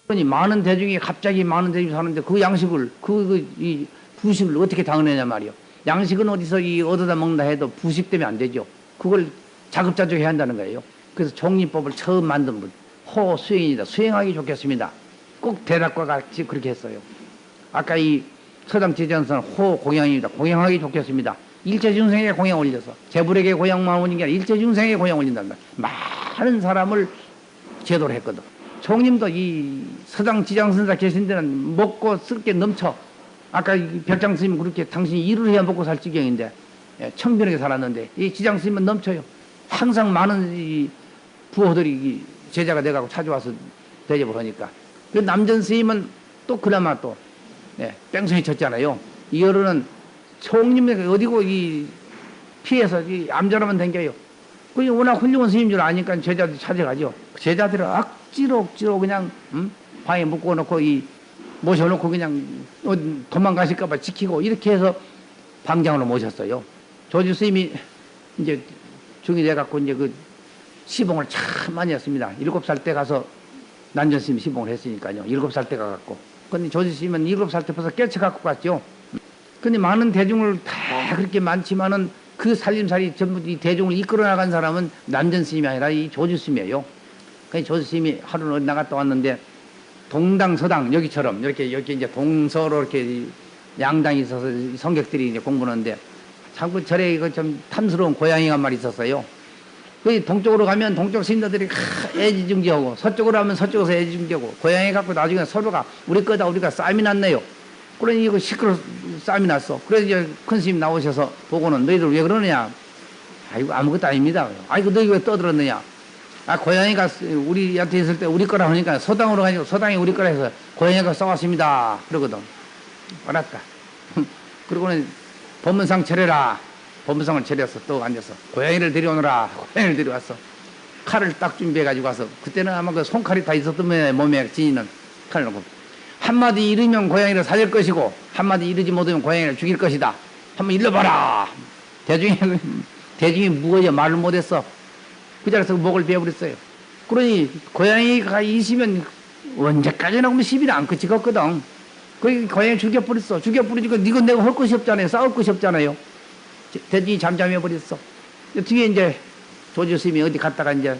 그러니 많은 대중이 갑자기 많은 대중이 사는데 그 양식을 이 부식을 어떻게 당하느냐 말이요. 양식은 어디서 이 얻어다 먹는다 해도 부식 때문에 안 되죠. 그걸 자급자족해야 한다는 거예요. 그래서 종립법을 처음 만든 분 호수행입니다. 수행하기 좋겠습니다. 꼭 대답과 같이 그렇게 했어요. 아까 이 서당 제자선은 호공양입니다. 공양하기 좋겠습니다. 일체중생에 공양 올려서 재불에게 공양만 올린 게 아니라 일체중생에 공양 올린단 말이야. 많은 사람을 제도를 했거든. 총님도 이 서당 지장선사 계신 데는 먹고 쓸 게 넘쳐. 아까 벽장 스님은 그렇게 당신이 일을 해야 먹고 살 지경인데 청변하게 살았는데 이 지장 스님은 넘쳐요. 항상 많은 이 부호들이 제자가 돼가고 찾아와서 대접을 하니까. 그 남전 스님은 또 그나마 또 뺑소니 쳤잖아요. 이 여론은 총님이 어디고 이 피해서 이 암전하면 댕겨요. 그 워낙 훌륭한 스님인 줄 아니까 제자들 찾아가죠. 제자들은 억지로 그냥 방에 묶어놓고 모셔놓고 그냥 도망가실까봐 지키고 이렇게 해서 방장으로 모셨어요. 조지 스님이 이제 중이 돼갖고 이제 그 시봉을 참 많이 했습니다. 7살 때 가서 난전 스님이 시봉을 했으니까요. 7살 때 가갖고. 근데 조지 스님은 7살 때 벌써 깨쳐갖고 갔죠. 근데 많은 대중을 다 그렇게 많지만은 그 살림살이 전부 이 대중을 이끌어 나간 사람은 난전 스님이 아니라 이 조지 스님이에요. 그래서 조지 스님이 하루는 어디 나갔다 왔는데 동당, 서당, 여기처럼, 여기 이제 동서로 이렇게 양당이 있어서 성객들이 이제 공부하는데, 자꾸 절에 이거 좀 탐스러운 고양이가 한 마리 있었어요. 그 동쪽으로 가면 동쪽 신도들이 애지중지하고, 서쪽으로 하면 서쪽에서 애지중지하고, 고양이 갖고 나중에 서로가 우리 거다 우리가 싸움이 났네요. 그러니 이거 시끄러 싸움이 났어. 그래서 이제 큰 스님 나오셔서 보고는 너희들 왜 그러느냐? 아이고, 아무것도 아닙니다. 아이고, 너희 왜 떠들었느냐? 아, 고양이가 우리한테 있을 때 우리 거라 하니까 서당으로 가지고 서당이 우리 거라 해서 고양이가 싸웠습니다. 그러거든. 알았다. 그러고는 법문상 차려라. 법문상을 차려서 또 앉아서 고양이를 데려오너라. 고양이를 데려왔어. 칼을 딱 준비해가지고 와서 그때는 아마 그 손칼이 다 있었던 몸에 지니는 칼을 놓고 한마디 이르면 고양이를 살릴 것이고 한마디 이르지 못하면 고양이를 죽일 것이다. 한번 일러봐라. 대중이 무거워져 말을 못했어. 그 자리에서 목을 베어버렸어요. 그러니 고양이가 있으면 언제까지나 그러면 시비는 안 그치겠거든. 그 고양이 죽여버렸어. 죽여버리니까 니가 내가 할 것이 없잖아요. 싸울 것이 없잖아요. 대중이 잠잠해버렸어. 뒤에 이제 조지 스님이 어디 갔다가 이제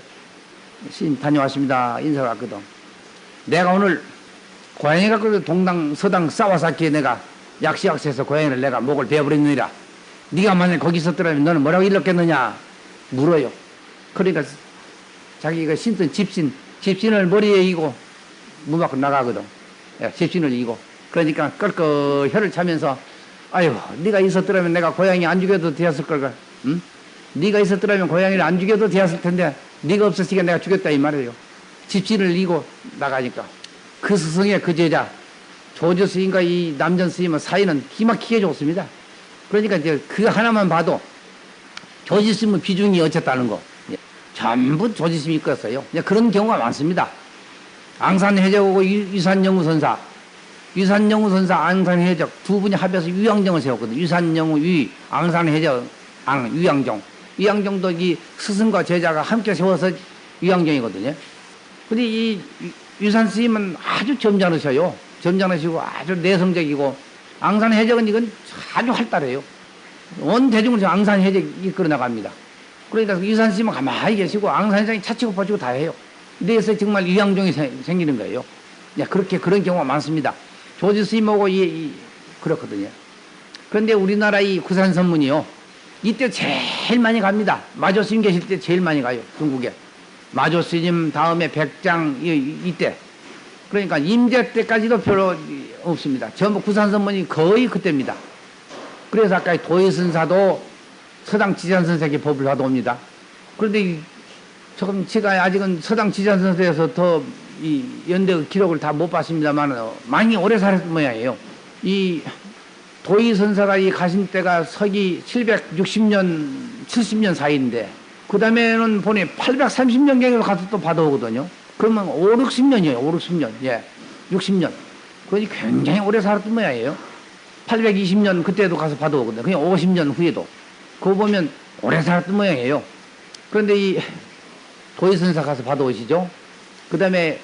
스님 다녀왔습니다. 인사가 왔거든. 내가 오늘 고양이 갖고 동당 서당 싸워서 내가 약시약시해서 고양이를 내가 목을 베어버렸느니라. 네가 만약 거기 있었더라면 너는 뭐라고 일렀겠느냐 물어요. 그러니까 자기가 신던 집신을 머리에 이고 문 밖으로 나가거든. 집신을 이고. 그러니까 껄껄 혀를 차면서 아유, 네가 있었더라면 내가 고양이 안 죽여도 되었을 걸까? 응? 네가 있었더라면 고양이를 안 죽여도 되었을 텐데 네가 없었으니까 내가 죽였다 이 말이에요. 집신을 이고 나가니까 그 스승의 그 제자 조조 스님과 이 남전 스님의 사이는 기막히게 좋습니다. 그러니까 이제 그 하나만 봐도 조지 스님의 비중이 어쨌다는 거. 전부 조지 스님이 이끌었어요. 그런 경우가 많습니다. 앙산해적하고 유산영우선사, 앙산해적 두 분이 합해서 유양정을 세웠거든요. 유산영우, 앙산해적, 유양정. 유양정도 이 스승과 제자가 함께 세워서 유양정이거든요. 근데 이 유산 스님은 아주 점잖으셔요. 점잖으시고 아주 내성적이고, 앙산해적은 이건 아주 활달해요. 온 대중을 앙산해적이 이끌어 나갑니다. 그러니까 유산 스님은 가만히 계시고 앙산해적이 차치고 퍼치고 다 해요. 그래서 정말 유양종이 생기는 거예요. 그렇게 그런 경우가 많습니다. 조지 스님하고 그렇거든요. 그런데 우리나라 이 구산선문이요. 이때 제일 많이 갑니다. 마조 스님 계실 때 제일 많이 가요. 중국에. 마조 스님 다음에 백장 이때. 그러니까 임제 때까지도 별로 없습니다. 전부 구산선문이 거의 그때입니다. 그래서 아까 도의선사도 서당 지산선사에게 법을 받아옵니다. 그런데 조금 제가 아직은 서당 지산선사에서 더 이 연대 기록을 다 못 봤습니다만 많이 오래 살았던 모양이에요. 이 도의선사가 이 가신 때가 서기 760년, 70년 사이인데 그 다음에는 보니 830년경에도 가서 또 받아오거든요. 그러면 5, 60년이에요. 5, 60년. 예. 60년. 그러니 굉장히 오래 살았던 모양이에요. 820년 그때도 가서 받아오거든요. 그냥 50년 후에도. 그거 보면 오래 살았던 모양이에요. 그런데 이 도의선사 가서 받아오시죠. 그 다음에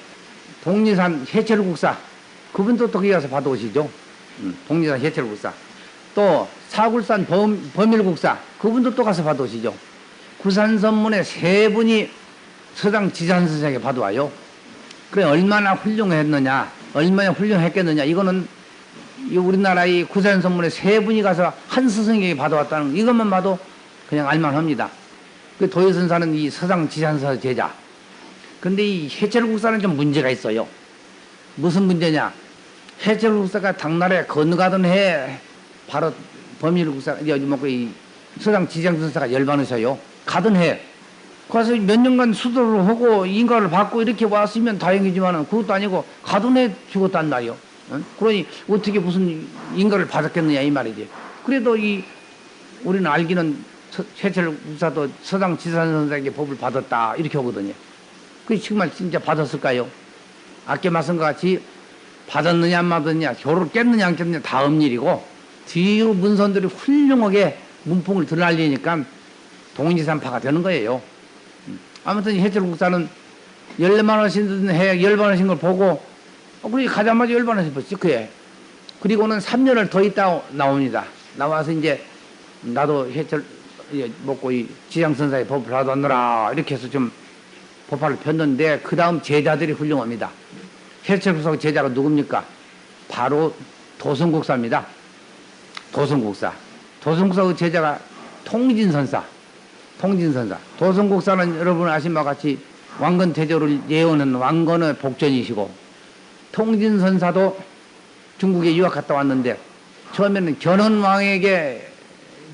독리산 해철국사 그분도 또 거기 가서 받아오시죠. 독리산 해철국사. 또 사굴산 범일국사 그분도 또 가서 받아오시죠. 구산선문에 세 분이 서당 지산 선생에게 받아와요. 그래 얼마나 훌륭했느냐, 얼마나 훌륭했겠느냐. 이거는 우리나라의 구산선문에 세 분이 가서 한 스승에게 받아왔다는 이것만 봐도 그냥 알만합니다. 그 도요선사는 이 서당 지산서 제자. 근데 이 해철국사는 좀 문제가 있어요. 무슨 문제냐? 해철국사가 당나라에 건너가던 해 바로 범일국사 이 서당 지장선사가 열반하셔요. 가던 해 가서 몇 년간 수도를 하고 인가를 받고 이렇게 왔으면 다행이지만 그것도 아니고 가던 해 죽었단 말이요. 응? 그러니 어떻게 무슨 인가를 받았겠느냐 이 말이지. 그래도 우리는 알기는 해철국사도 서당 지산선사에게 법을 받았다 이렇게 하거든요. 그게 정말 진짜 받았을까요? 아까 말씀과 같이 받았느냐 안 받았느냐 교를 깼느냐 안 깼느냐 다음 일이고 뒤로 문선들이 훌륭하게 문풍을 드러날리니까 동지산파가 되는 거예요. 아무튼 해철국사는 열반하신 해 열반하신 걸 보고 그래 가자마자 열반하셨지 그해. 그리고는 3년을 더 있다 나옵니다. 나와서 이제 나도 해철 먹고 이 지장선사의 법을 받았노라 이렇게 해서 좀 법화를 폈는데 그 다음 제자들이 훌륭합니다. 해철국사 제자가 누굽니까? 바로 도성국사입니다. 도성국사 제자가 통진선사. 도성국사는 여러분 아신 바와 같이 왕건태조를 예언한 왕건의 복전이시고 통진선사도 중국에 유학 갔다 왔는데 처음에는 견훤왕에게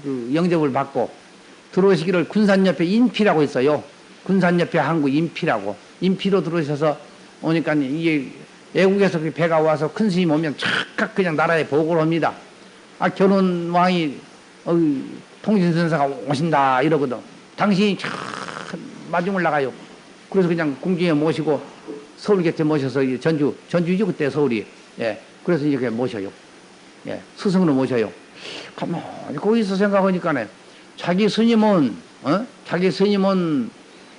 그 영접을 받고 들어오시기를 군산 옆에 인피라고 있어요. 군산 옆에 항구 인피로 들어오셔서 오니까 이게 외국에서 배가 와서 큰 스님 오면 착각 그냥 나라에 보고를 합니다. 견훤왕이 통진선사가 오신다 이러거든. 당신이 참 마중을 나가요. 그래서 그냥 궁중에 모시고 서울 곁에 모셔서 전주이죠 그때 서울이. 예. 그래서 이렇게 모셔요. 예. 스승으로 모셔요. 가만히 거기서 생각하니까네 자기 스님은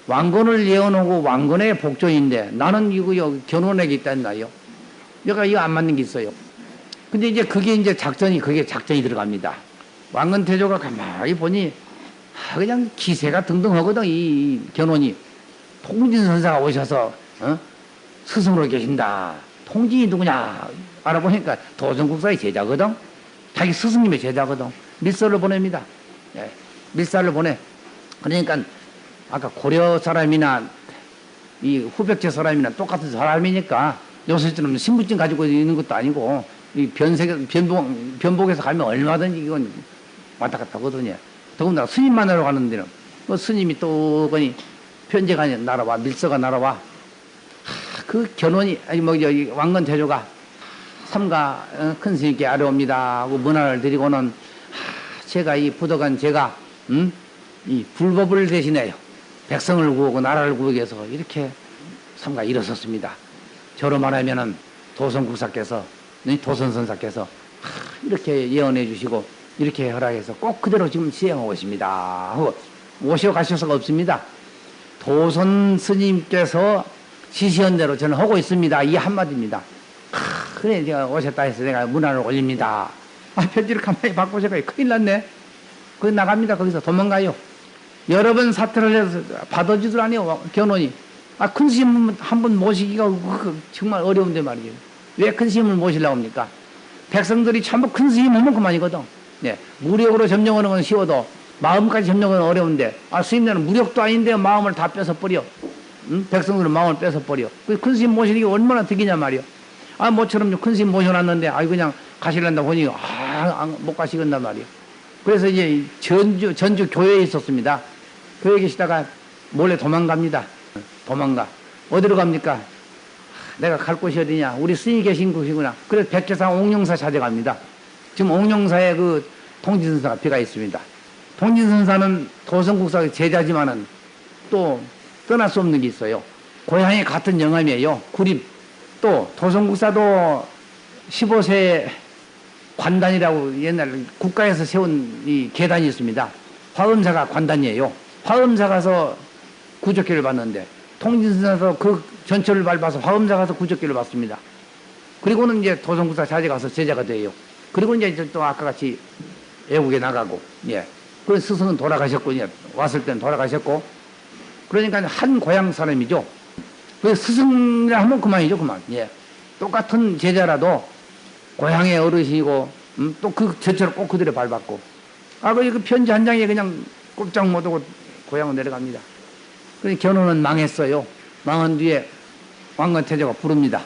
왕건을 예언하고 왕건의 복종인데 나는 이거 견훤에게 있단 말이요. 여기가 이거 안 맞는 게 있어요. 근데 이제 그게 작전이 들어갑니다. 왕건태조가 가만히 보니 그냥 기세가 등등하거든 이 견훤이. 통진선사가 오셔서 스승으로 계신다. 통진이 누구냐 알아보니까 도성국사의 제자거든. 자기 스승님의 제자거든. 밀서를 보냅니다. 예, 밀사를 보내. 그러니까 아까 고려 사람이나 이 후백제 사람이나 똑같은 사람이니까 요새처럼 신분증 가지고 있는 것도 아니고 이 변복에서 가면 얼마든지 이건 왔다 갔다 하거든요. 더군다나 스님 만나러 가는 데는 스님이 또 거니 편지가 날아와 밀서가 날아와. 그 견훤이 왕건태조가 삼가 큰 스님께 아뢰옵니다 하고 문화를 드리고는 제가 이 부덕한 제가 이 불법을 대신해요. 백성을 구하고 나라를 구하기 위해서 이렇게 삼가 일어섰습니다. 저로 말하면은 도성국사께서 도선선사께서 이렇게 예언해 주시고 이렇게 허락해서 꼭 그대로 지금 시행하고 있습니다 하고 오셔 가실 수가 없습니다. 도선 스님께서 지시한 대로 저는 하고 있습니다. 이 한마디입니다. 그래 제가 오셨다 해서 내가 문안을 올립니다. 편지를 가만히 받고 제가 큰일 났네. 거기 나갑니다. 거기서 도망가요. 여러 번 사퇴를 해서 받아주들 아니요 견훤이. 큰 스님 한 번 모시기가 정말 어려운데 말이에요. 왜 큰 스님을 모시려고 합니까? 백성들이 전부 큰 스님 하면 그만이거든. 네. 무력으로 점령하는 건 쉬워도 마음까지 점령하는 건 어려운데 스님들은 무력도 아닌데 마음을 다 뺏어버려. 백성들은 마음을 뺏어버려. 큰 스님 모시는 게 얼마나 득이냐 말이요. 모처럼 큰 스님 모셔놨는데 그냥 가시란다 보니 못 가시겠단 말이요. 그래서 이제 전주 교회에 있었습니다. 교회에 계시다가 몰래 도망갑니다. 도망가. 어디로 갑니까? 내가 갈 곳이 어디냐? 우리 스님이 계신 곳이구나. 그래서 백제상 옥룡사 찾아갑니다. 지금 옥룡사에 그 통진선사가 비가 있습니다. 통진선사는 도성국사의 제자지만은 또 떠날 수 없는 게 있어요. 고향이 같은 영암이에요. 구립. 또 도성국사도 15세 관단이라고 옛날 국가에서 세운 이 계단이 있습니다. 화엄사가 관단이에요. 화엄사 가서 구족기를 받는데 통진선사에서 그 전철을 밟아서 화엄사 가서 구적기를 받습니다. 그리고는 이제 도성국사 자제 가서 제자가 돼요. 그리고 이제 또 아까 같이 애국에 나가고, 예. 그 스승은 돌아가셨고, 예. 왔을 때는 돌아가셨고, 그러니까 한 고향 사람이죠. 그 스승이라 하면 그만이죠, 그만. 예. 똑같은 제자라도 고향의 어르신이고, 또 그 전철을 꼭 그대로 밟았고, 그 편지 한 장에 그냥 꼼짝 못하고 고향으로 내려갑니다. 그래서 결혼은 망했어요. 망한 뒤에 왕건태조가 부릅니다.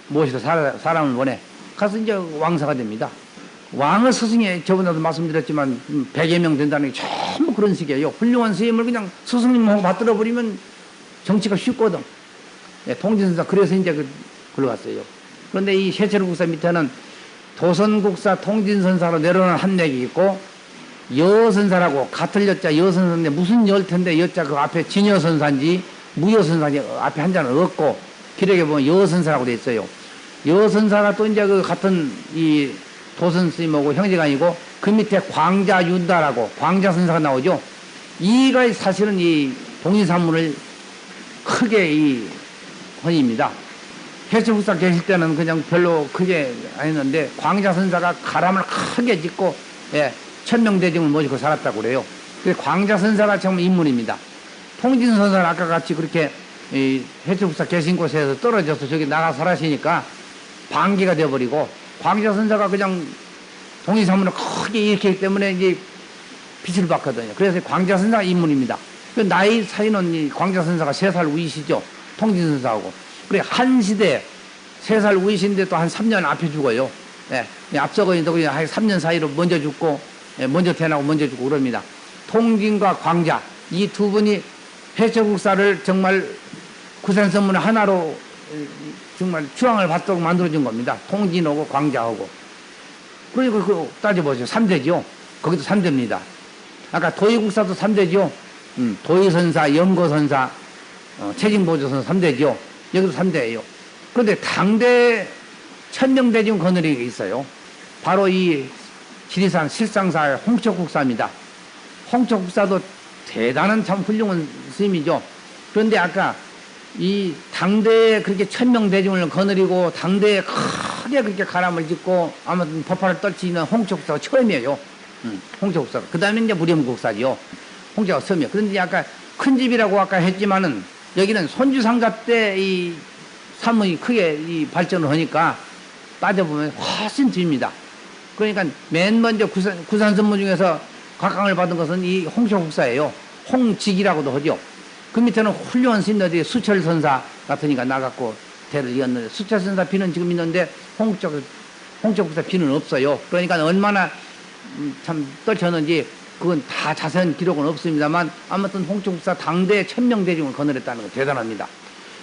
무엇이도 사람을 보내. 가서 이제 왕사가 됩니다. 왕의 스승이 저번에도 말씀드렸지만 100여 명 된다는 게 전부 그런 식이에요. 훌륭한 스님을 그냥 스승님하고 받들어 버리면 정치가 쉽거든. 예, 통진선사 그래서 이제 글로 갔어요. 그런데 이 세철국사 밑에는 도선국사 통진선사로 내려오는 한맥이 있고 여선사라고 같을 여자 여선사인데 무슨 열 텐데 여자 그 앞에 진여선사인지 무여선사인지 앞에 한자는 없고 기록에 보면 여선사라고 돼 있어요. 여선사가 또 이제 그 같은 이 도선 스님하고 형제간이고 그 밑에 광자윤다라고 광자선사가 나오죠. 이가 사실은 이 동인산문을 크게 이 헌입니다. 해수국사 계실 때는 그냥 별로 크게 안 했는데 광자선사가 가람을 크게 짓고 예, 천명대중을 모시고 살았다고 그래요. 그래서 광자선사가 참 인물입니다. 통진선사는 아까 같이 그렇게 이 해수국사 계신 곳에서 떨어져서 저기 나가 살아시니까 반기가 되어버리고 광자선사가 그냥 동의산문을 크게 일으키기 때문에 이제 빛을 받거든요. 그래서 광자선사가 인물입니다. 그 나이 차이는 이 광자선사가 3살 위시죠. 통진선사하고. 그래 한 시대 3살 위신데 또 한 3년 앞에 죽어요. 예, 앞서고 있는데 한 3년 사이로 먼저 죽고 예, 먼저 태어나고 먼저 죽고 그럽니다. 통진과 광자 이 두 분이 해처국사를 정말 구산선문 하나로 정말 추앙을 받도록 만들어준 겁니다. 통진하고 광자하고. 그러니까 그 따져보세요. 3대죠. 거기도 3대입니다. 아까 도의국사도 3대죠. 도의선사, 영고선사, 체징보조선사 3대죠. 여기도 3대예요. 그런데 당대 천명대중 거느리가 있어요. 바로 이 지리산 실상사의 홍척국사입니다. 홍척국사도 대단한 참 훌륭한 스님이죠. 그런데 아까 이 당대에 그렇게 천명대중을 거느리고 당대에 크게 그렇게 가람을 짓고 아무튼 법화를 떨치는 홍척국사가 처음이에요. 홍척국사가. 그 다음에 이제 무렴국사지요. 홍척국사가 처음이에요. 그런데 아까 큰 집이라고 아까 했지만은 여기는 손주상가 때 이 산문이 크게 이 발전을 하니까 따져보면 훨씬 뒤입니다. 그러니까 맨 먼저 구산선문 중에서 각광을 받은 것은 이 홍척국사예요. 홍직이라고도 하죠. 그 밑에는 훌륭한 스님들이 수철선사 같으니까 나갔고 대를 이었는데 수철선사 비는 지금 있는데 홍척국사 비는 없어요. 그러니까 얼마나 참 떨쳤는지 그건 다 자세한 기록은 없습니다만 아무튼 홍척국사 당대 천명대중을 거느렸다는 거 대단합니다.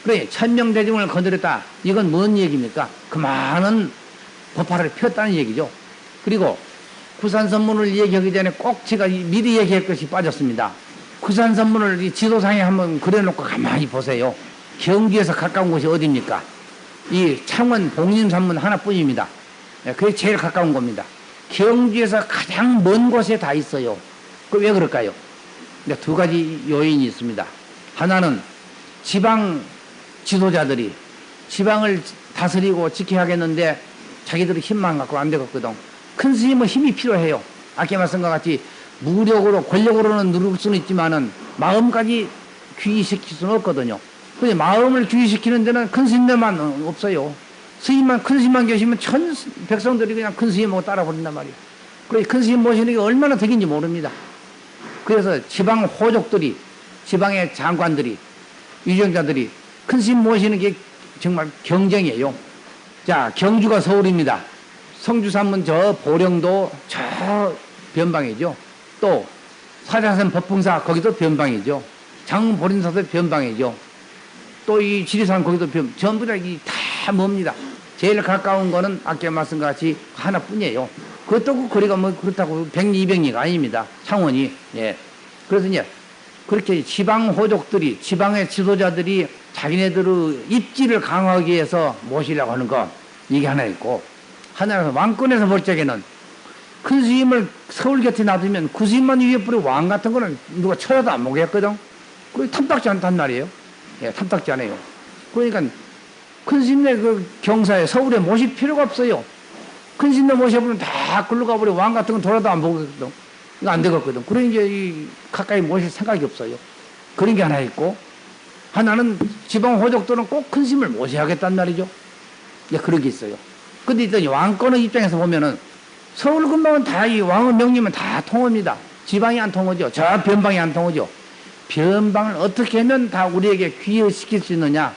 그래 천명대중을 거느렸다. 이건 뭔 얘기입니까? 그 많은 법화를 폈다는 얘기죠. 그리고 구산선문을 얘기하기 전에 꼭 제가 미리 얘기할 것이 빠졌습니다. 구산선문을 이 지도상에 한번 그려놓고 가만히 보세요. 경주에서 가까운 곳이 어디입니까? 이 창원 봉림산문 하나뿐입니다. 그게 제일 가까운 겁니다. 경주에서 가장 먼 곳에 다 있어요. 그 왜 그럴까요? 두 가지 요인이 있습니다. 하나는 지방 지도자들이 지방을 다스리고 지켜야겠는데 자기들이 힘만 갖고 안 되거든. 큰 스님은 힘이 필요해요. 아까 말씀과 같이 무력으로 권력으로는 누를 수는 있지만은 마음까지 귀의시킬 수는 없거든요. 근데 마음을 귀의시키는 데는 큰 스님들만 없어요. 스님만 큰 스님만 계시면 천 백성들이 그냥 큰 스님하고 따라버린단 말이에요. 그래 큰 스님 모시는 게 얼마나 덕인지 모릅니다. 그래서 지방 호족들이 지방의 장관들이 유정자들이 큰 스님 모시는 게 정말 경쟁이에요. 자 경주가 서울입니다. 성주산문 저 보령도 저 변방이죠. 또 사자산 법풍사 거기도 변방이죠. 장보린사도 변방이죠. 또 이 지리산 거기도 전부 다 멉니다. 제일 가까운 거는 아까 말씀과 같이 하나뿐이에요. 그것도 그 거리가 뭐 그렇다고 100리 200리가 아닙니다. 창원이. 예. 그래서 이제 그렇게 지방 호족들이 지방의 지도자들이 자기네들의 입지를 강화하기 위해서 모시려고 하는 것 이게 하나 있고 하나는 왕권에서 볼 적에는 큰 스님을 서울 곁에 놔두면 그 스님만 위에 뿌리 왕 같은 거는 누가 쳐다도 안 보겠거든. 그게 탐탁지 않단 말이에요. 예, 탐탁지 않아요. 그러니까 큰 스님네 그 경사에 서울에 모실 필요가 없어요. 큰 스님네 모셔보면 다 글로 가버려. 왕 같은 건 돌아도 안 보거든. 이거 안 되거든. 그러니 이제 이 가까이 모실 생각이 없어요. 그런 게 하나 있고, 하나는 지방 호족들은 꼭 큰 스님을 모셔야겠단 말이죠. 예, 그런 게 있어요. 근데 일단 왕권의 입장에서 보면은 서울 근방은 다 이 왕의 명령은 다 통합니다. 지방이 안 통하죠. 저 변방이 안 통하죠. 변방을 어떻게 하면 다 우리에게 귀여시킬 수 있느냐.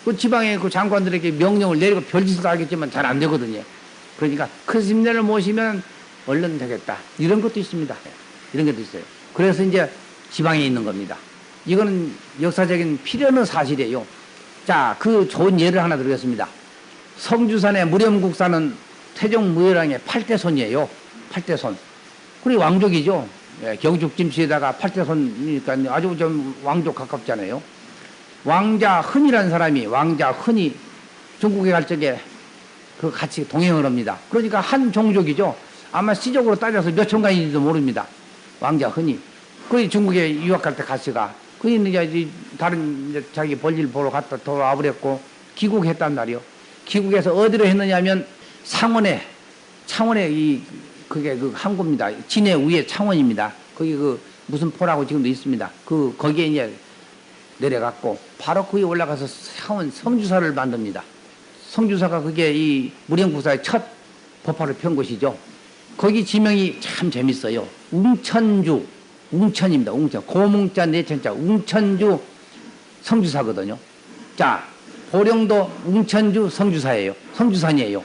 그 지방의 그 장관들에게 명령을 내리고 별짓을 하겠지만 잘 안 되거든요. 그러니까 큰 스님네를 모시면 얼른 되겠다. 이런 것도 있습니다. 이런 것도 있어요. 그래서 이제 지방에 있는 겁니다. 이거는 역사적인 필연의 사실이에요. 자, 그 좋은 예를 하나 드리겠습니다. 성주산의 무렴국사는 태종 무열왕의 8대 손이에요. 8대 손. 그리고 왕족이죠. 예, 경죽짐수에다가 8대 손이니까 아주 좀 왕족 가깝잖아요. 왕자 흔이라는 사람이, 왕자 흔이 중국에 갈 적에 그 같이 동행을 합니다. 그러니까 한 종족이죠. 아마 시족으로 따져서 몇 천가인지도 모릅니다. 왕자 흔이. 그 중국에 유학할 때 같이 가. 그 이제 다른 이제 자기 볼일 보러 갔다 돌아와버렸고 귀국했단 말이요. 귀국해서 어디로 했느냐면 창원에 그게 그 항구입니다. 진해 위에 창원입니다. 거기 그 무슨 포라고 지금도 있습니다. 거기에 이제 내려갔고 바로 거기 올라가서 창원 성주사를 만듭니다. 성주사가 그게 이 무령국사의 첫 법화를 편 곳이죠. 거기 지명이 참 재밌어요. 웅천입니다. 웅천. 고뭉자 내천자 웅천주 성주사거든요. 자, 보령도 웅천주 성주사예요. 성주산이에요.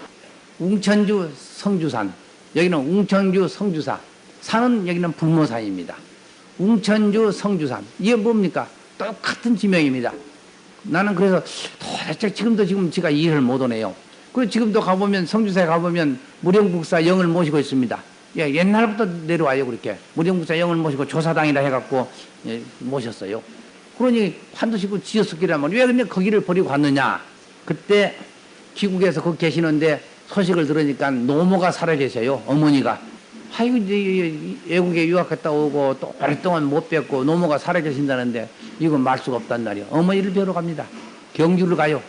웅천주 성주산. 여기는 웅천주 성주사. 산은 여기는 불모산입니다. 웅천주 성주산. 이게 뭡니까? 똑같은 지명입니다. 나는 그래서 도대체 지금 제가 이해를 못하네요. 그리고 지금도 가보면 성주사에 가보면 무령국사 영을 모시고 있습니다. 예, 옛날부터 내려와요. 그렇게 무령국사 영을 모시고 조사당이라 해갖고 예, 모셨어요. 그러니 한두시고 지었었기라면 왜 근데 거기를 버리고 갔느냐. 그때 귀국에서 거기 계시는데 소식을 들으니까 노모가 살아 계세요. 어머니가. 아이고 이제 외국에 유학했다 오고 또 오랫동안 못 뵙고 노모가 살아 계신다는데 이건 말 수가 없단 말이에요. 어머니를 뵈러 갑니다. 경주를 가요.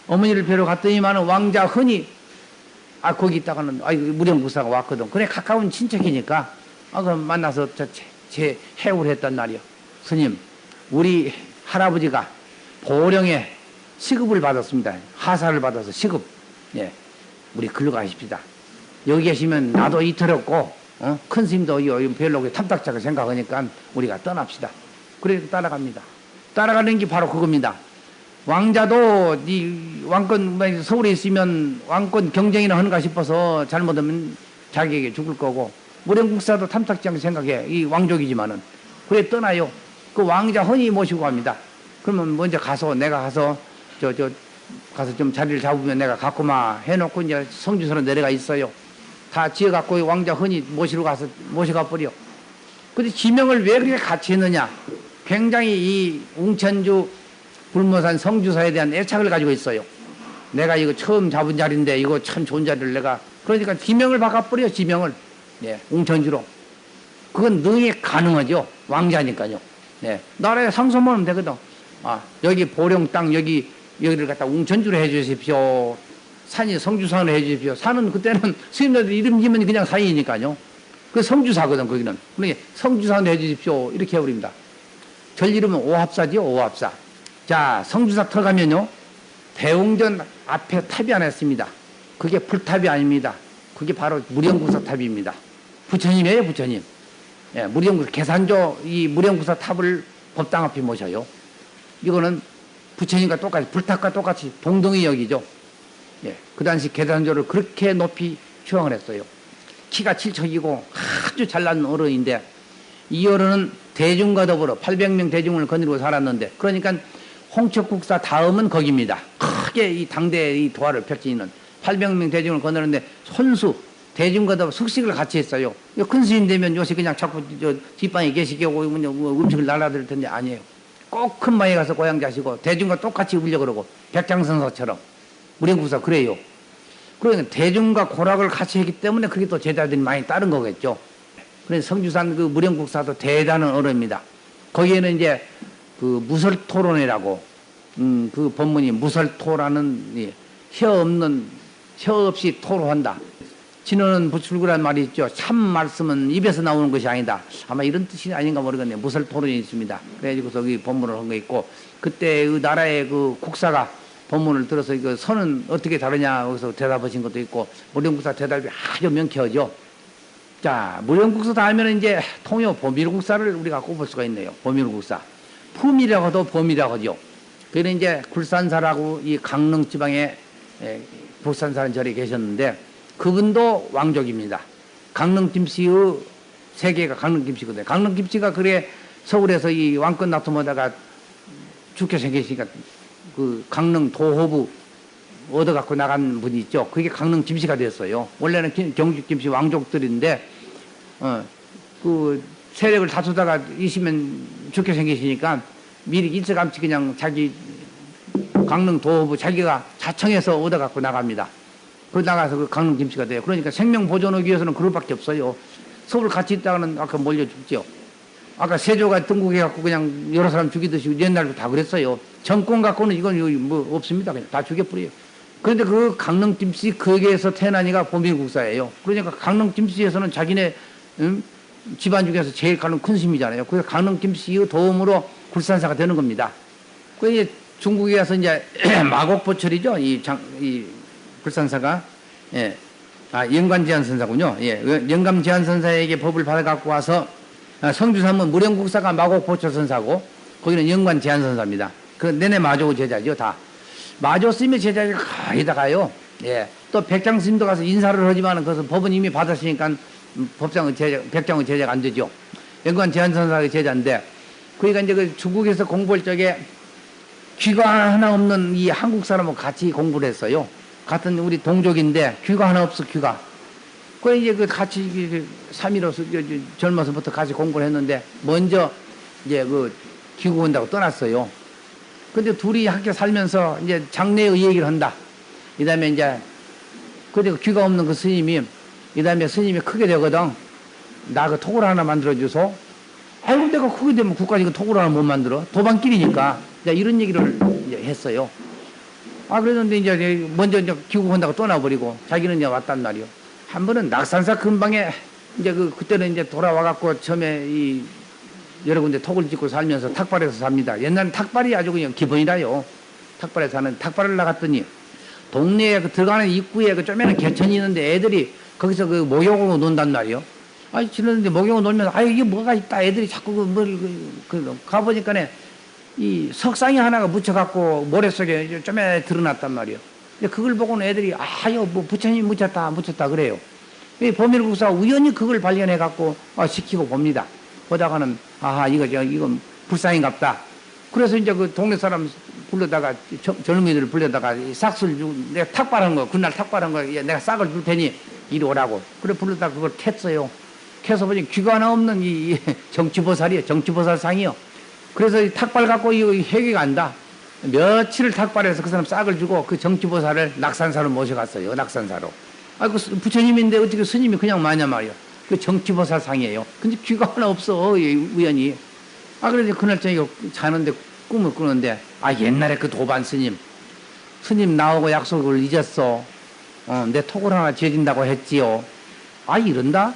어머니를 뵈러 갔더니만 왕자 흔히 거기 있다가는 무령국사가 왔거든. 그래 가까운 친척이니까 그럼 만나서 제 해우를 했단 말이요. 스님, 우리 할아버지가 보령에 시급을 받았습니다. 하사를 받아서 시급. 예, 우리 글로 가십시다. 여기 계시면 나도 이틀었고 큰 스님도 별로 탐탁자가 생각하니까 우리가 떠납시다. 그래서 따라갑니다. 따라가는 게 바로 그겁니다. 왕자도 이 왕권 서울에 있으면 왕권 경쟁이나 하는가 싶어서 잘못하면 자기에게 죽을 거고 무령국사도 탐탁지 않게 생각해. 이 왕족이지만은 그래 떠나요. 그 왕자 흔히 모시고 갑니다. 그러면 먼저 내가 가서 가서 좀 자리를 잡으면 내가 갖고마 해놓고 이제 성주선으로 내려가 있어요. 다 지어갖고 왕자 흔히 모셔가 버려. 근데 지명을 왜 그렇게 같이 했느냐? 굉장히 이 웅천주 불모산 성주사에 대한 애착을 가지고 있어요. 내가 이거 처음 잡은 자리인데 이거 참 좋은 자리를 내가 그러니까 지명을 바꿔버려. 지명을. 예, 웅천주로. 그건 능히 가능하죠. 왕자니까요. 예, 나라에 상소만 하면 되거든. 여기 보령 땅 여기를 갖다 웅천주로 해주십시오. 산이 성주산으로 해주십시오. 산은 그때는 스님들 이름 지면 그냥 산이니까요. 그 성주사거든 거기는. 그러니까 성주산으로 해주십시오. 이렇게 해버립니다. 절 이름은 오합사지요. 오합사. 자, 성주사 들어가면요. 대웅전 앞에 탑이 하나 있습니다. 그게 불탑이 아닙니다. 그게 바로 무령국사 탑입니다. 부처님이에요. 부처님. 예, 무령국사 계산조 이 무령국사 탑을 법당 앞에 모셔요. 이거는 부처님과 똑같이 불탑과 똑같이 동등히 여기죠. 예, 그 당시 계산조를 그렇게 높이 추앙을 했어요. 키가 7척이고 아주 잘난 어른인데 이 어른은 대중과 더불어 800명 대중을 거느리고 살았는데 그러니까 홍척국사 다음은 거기입니다. 크게 이 당대의 이 도화를 펼치는 800명 대중을 거느리는데 손수 대중과 더불어 숙식을 같이 했어요. 큰 스님 되면 요새 그냥 자꾸 뒷방에 계시게 오고 음식을 날라들 텐데 아니에요. 꼭 큰 마에 가서 고향 자시고 대중과 똑같이 울려 그러고 백장선서처럼 무령국사 그래요. 그러니까 대중과 고락을 같이 했기 때문에 그렇게 또 제자들이 많이 따른 거겠죠. 그래서 성주산 그 무령국사도 대단한 어른입니다. 거기에는 이제 그 무설토론이라고 그 법문이 무설토라는 혀 없이 토로한다. 진언은 부출구란 말이 있죠. 참 말씀은 입에서 나오는 것이 아니다. 아마 이런 뜻이 아닌가 모르겠네요. 무설토론이 있습니다. 그래가지고서 그 법문을 한 거 있고, 그때 그 나라의 그 국사가 법문을 들어서 이거 선은 어떻게 다르냐 거기서 대답하신 것도 있고, 무령국사 대답이 아주 명쾌하죠. 자, 무령국사 다음에는 이제 통요 보밀국사를 우리가 꼽을 수가 있네요. 보밀국사. 품이라고 해도 범이라고 하죠. 그는 이제 굴산사라고 이 강릉 지방에 굴산사는 절에 계셨는데, 그분도 왕족입니다. 강릉 김씨의 세계가 강릉 김씨거든요. 강릉 김씨가 그래 서울에서 이 왕권 납품하다가 죽게 생기시니까 그 강릉 도호부 얻어갖고 나간 분이 있죠. 그게 강릉 김씨가 됐어요. 원래는 경주 김씨 왕족들인데, 그 세력을 다투다가 있으면 죽게 생기시니까 미리 일찌감치 그냥 자기 강릉 도호부 자기가 자청해서 얻어갖고 나갑니다. 그 나가서 그 강릉 김씨가 돼요. 그러니까 생명 보존하기 위해서는 그럴 밖에 없어요. 서울 같이 있다가는 아까 몰려 죽죠. 아까 세조가 등국해갖고 그냥 여러 사람 죽이듯이 옛날부터 다 그랬어요. 정권 갖고는 이건 뭐 없습니다. 그냥 다 죽여버려요. 그런데 그 강릉 김씨 거기에서 태어나니가 보밀국사예요. 그러니까 강릉 김씨에서는 자기네 집안 중에서 제일 강릉 큰 스님이잖아요. 그래서 강릉 김씨의 도움으로 굴산사가 되는 겁니다. 그 이제 중국에 가서 이제 마곡보철이죠. 이 굴산사가, 예, 영감제한선사군요. 예, 영감제한선사에게 법을 받아갖고 와서, 성주삼은 무령국사가 마곡보철선사고, 거기는 영감제한선사입니다. 그 내내 마조 제자죠, 다. 마조 스님의 제자가 거의 다 가요. 예, 또 백장 스님도 가서 인사를 하지만, 그것은 법은 이미 받았으니까 백장의 제자가 안 되죠. 영감제한선사의 제자인데, 그러니까 이제 그 중국에서 공부할 적에 귀가 하나 없는 이 한국 사람하고 같이 공부를 했어요. 같은 우리 동족인데 귀가 하나 없어, 귀가. 그 이제 그 같이 삼이로서 젊어서부터 같이 공부를 했는데, 먼저 이제 그 귀국 온다고 떠났어요. 근데 둘이 함께 살면서 이제 장래의 얘기를 한다. 이 다음에 이제, 그리고 귀가 없는 그 스님이, 이 다음에 스님이 크게 되거든. 나 그 토굴 하나 만들어줘서. 아이고, 내가 크게 되면 국까지 그 토굴 하나 못 만들어. 도방길이니까. 이런 얘기를 이제 했어요. 그랬는데 이제 먼저 이제 귀국한다고 떠나버리고 자기는 이제 왔단 말이요. 한 번은 낙산사 근방에 이제 그때는 이제 돌아와갖고 처음에 이 여러 군데 톡을 짓고 살면서 탁발에서 삽니다. 옛날엔 탁발이 아주 그냥 기본이라요. 탁발에 사는 탁발을 나갔더니 동네에 들어가는 입구에 그 쪼매는 개천이 있는데 애들이 거기서 그 목욕으로 논단 말이요. 지는데 목욕으로 놀면서 이게 뭐가 있다. 애들이 자꾸 가보니까네 이 석상이 하나가 묻혀갖고 모래 속에 쪼매 드러났단 말이에요. 그걸 보고는 애들이 이거 뭐 부처님 묻혔다 그래요. 보밀국사가 우연히 그걸 발견해갖고 시키고 봅니다. 보다가는 이건 불상인갑다. 그래서 이제 그 동네 사람 불러다가 젊은이들을 불러다가 싹을 주고 내가 탁발한 거 그날 탁발한 거 내가 싹을 줄 테니 이리 오라고. 그래 불러다가 그걸 캤어요. 캐서 보니 귀가 하나 없는 이 정치보살이에요. 정치보살 상이요. 그래서 이 탁발 갖고 이 회개가 안다. 며칠을 탁발해서 그 사람 싹을 주고 그 정치보살을 낙산사로 모셔갔어요. 낙산사로. 그 부처님인데 어떻게 스님이 그냥 마냐 말이요. 그 정치보살 상이에요. 근데 귀가 하나 없어. 우연히. 그래서 그날 저녁에 자는데 꿈을 꾸는데 옛날에 그 도반 스님 나오고 약속을 잊었어. 내 톡을 하나 지어진다고 했지요. 이런다?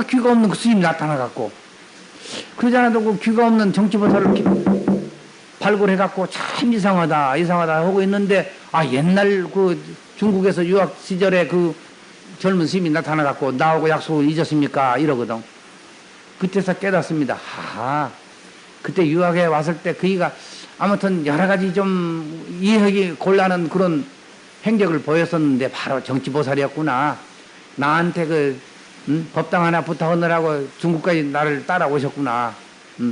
귀가 없는 그 스님이 나타나갖고 그러지 않아도 그 귀가 없는 정치보살을 발굴해갖고 참 이상하다 하고 있는데, 옛날 그 중국에서 유학 시절에 그 젊은 스님이 나타나갖고 나하고 약속을 잊었습니까? 이러거든. 그때서 깨닫습니다. 그때 유학에 왔을 때 그이가 아무튼 여러 가지 좀 이해하기 곤란한 그런 행적을 보였었는데 바로 정치보살이었구나. 나한테 법당 하나 부탁하느라고 중국까지 나를 따라오셨구나.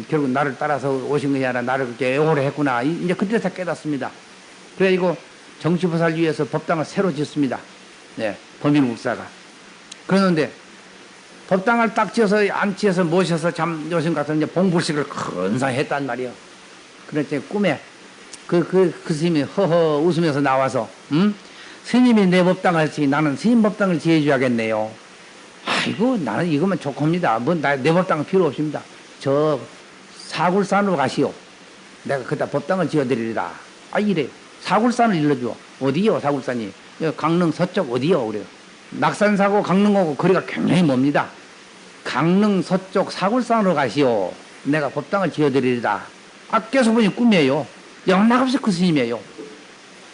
결국 나를 따라서 오신 것이 아니라 나를 그렇게 애호를 했구나. 이제 그때서 깨닫습니다. 그래가지고 정치보살 위해서 법당을 새로 짓습니다. 네, 보밀국사가. 그러는데 법당을 딱 지어서 안치해서 모셔서 참 요즘 같은 이제 봉불식을 큰상 했단 말이요. 그랬더니 꿈에 그 스님이 허허 웃으면서 나와서 스님이 내 법당을 지니 나는 스님 법당을 지어줘야겠네요. 나는 이거만 좋습니다. 내 법당은 필요 없습니다. 저 사굴산으로 가시오. 내가 그다 법당을 지어드리리라. 아, 이래. 사굴산을 일러줘. 어디요, 사굴산이? 강릉 서쪽 어디요? 그래요. 낙산사고 강릉하고 거리가 굉장히 멉니다. 강릉 서쪽 사굴산으로 가시오. 내가 법당을 지어드리리다. 아껴서 보니 꿈이에요. 영락없이 그 스님이에요.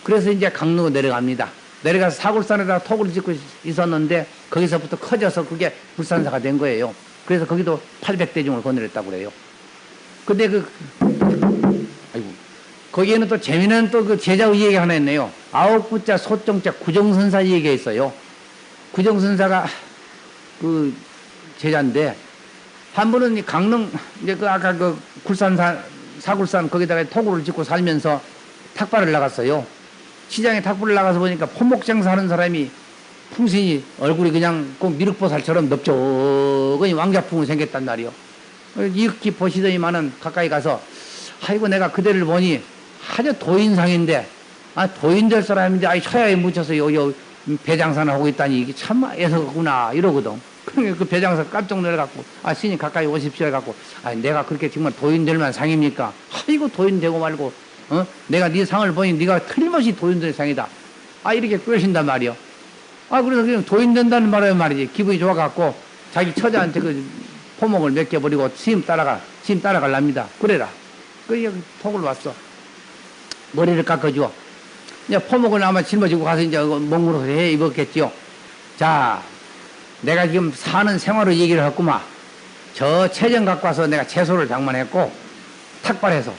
그래서 이제 강릉으로 내려갑니다. 내려가서 사굴산에다 톡을 짓고 있었는데 거기서부터 커져서 그게 불산사가 된 거예요. 그래서 거기도 800대중을 거느렸다고 그래요. 근데 아이고, 거기에는 또 재미난 또 그 제자의 얘기가 하나 있네요. 아홉부자 소정자 구정선사 얘기가 있어요. 구정선사가 그 제자인데 한 번은 강릉 이제 그 아까 그 사굴산 거기다가 토구를 짓고 살면서 탁발을 나갔어요. 시장에 탁발을 나가서 보니까 포목장사 하는 사람이 풍신이 얼굴이 그냥 꼭 미륵보살처럼 넓적하니 왕자풍이 생겼단 말이요. 이렇게 보시더니만은 가까이 가서 아이고 내가 그대를 보니 아주 도인상인데 도인 될 사람인데 처야에 묻혀서 여기 배장사나 하고 있다니 이게 참 애석하구나 이러거든. 그 배장사 깜짝 놀라갖고 스님 가까이 오십시오 해갖고 내가 그렇게 정말 도인 될 만 상입니까? 아이고 도인 되고 말고 내가 네 상을 보니 네가 틀림없이 도인 될 상이다. 이렇게 끄신단 말이요. 그래서 그냥 도인 된다는 말이지. 기분이 좋아갖고 자기 처자한테 그 포목을 맡겨버리고 스님 따라갈랍니다. 그래라. 그 톡을 왔어. 머리를 깎아주어. 이제 포목을 아마 짊어지고 가서 이제 몽구로 해 입었겠지요. 자, 내가 지금 사는 생활을 얘기를 했구만. 저 채전 갖고 와서 내가 채소를 장만했고 탁발해서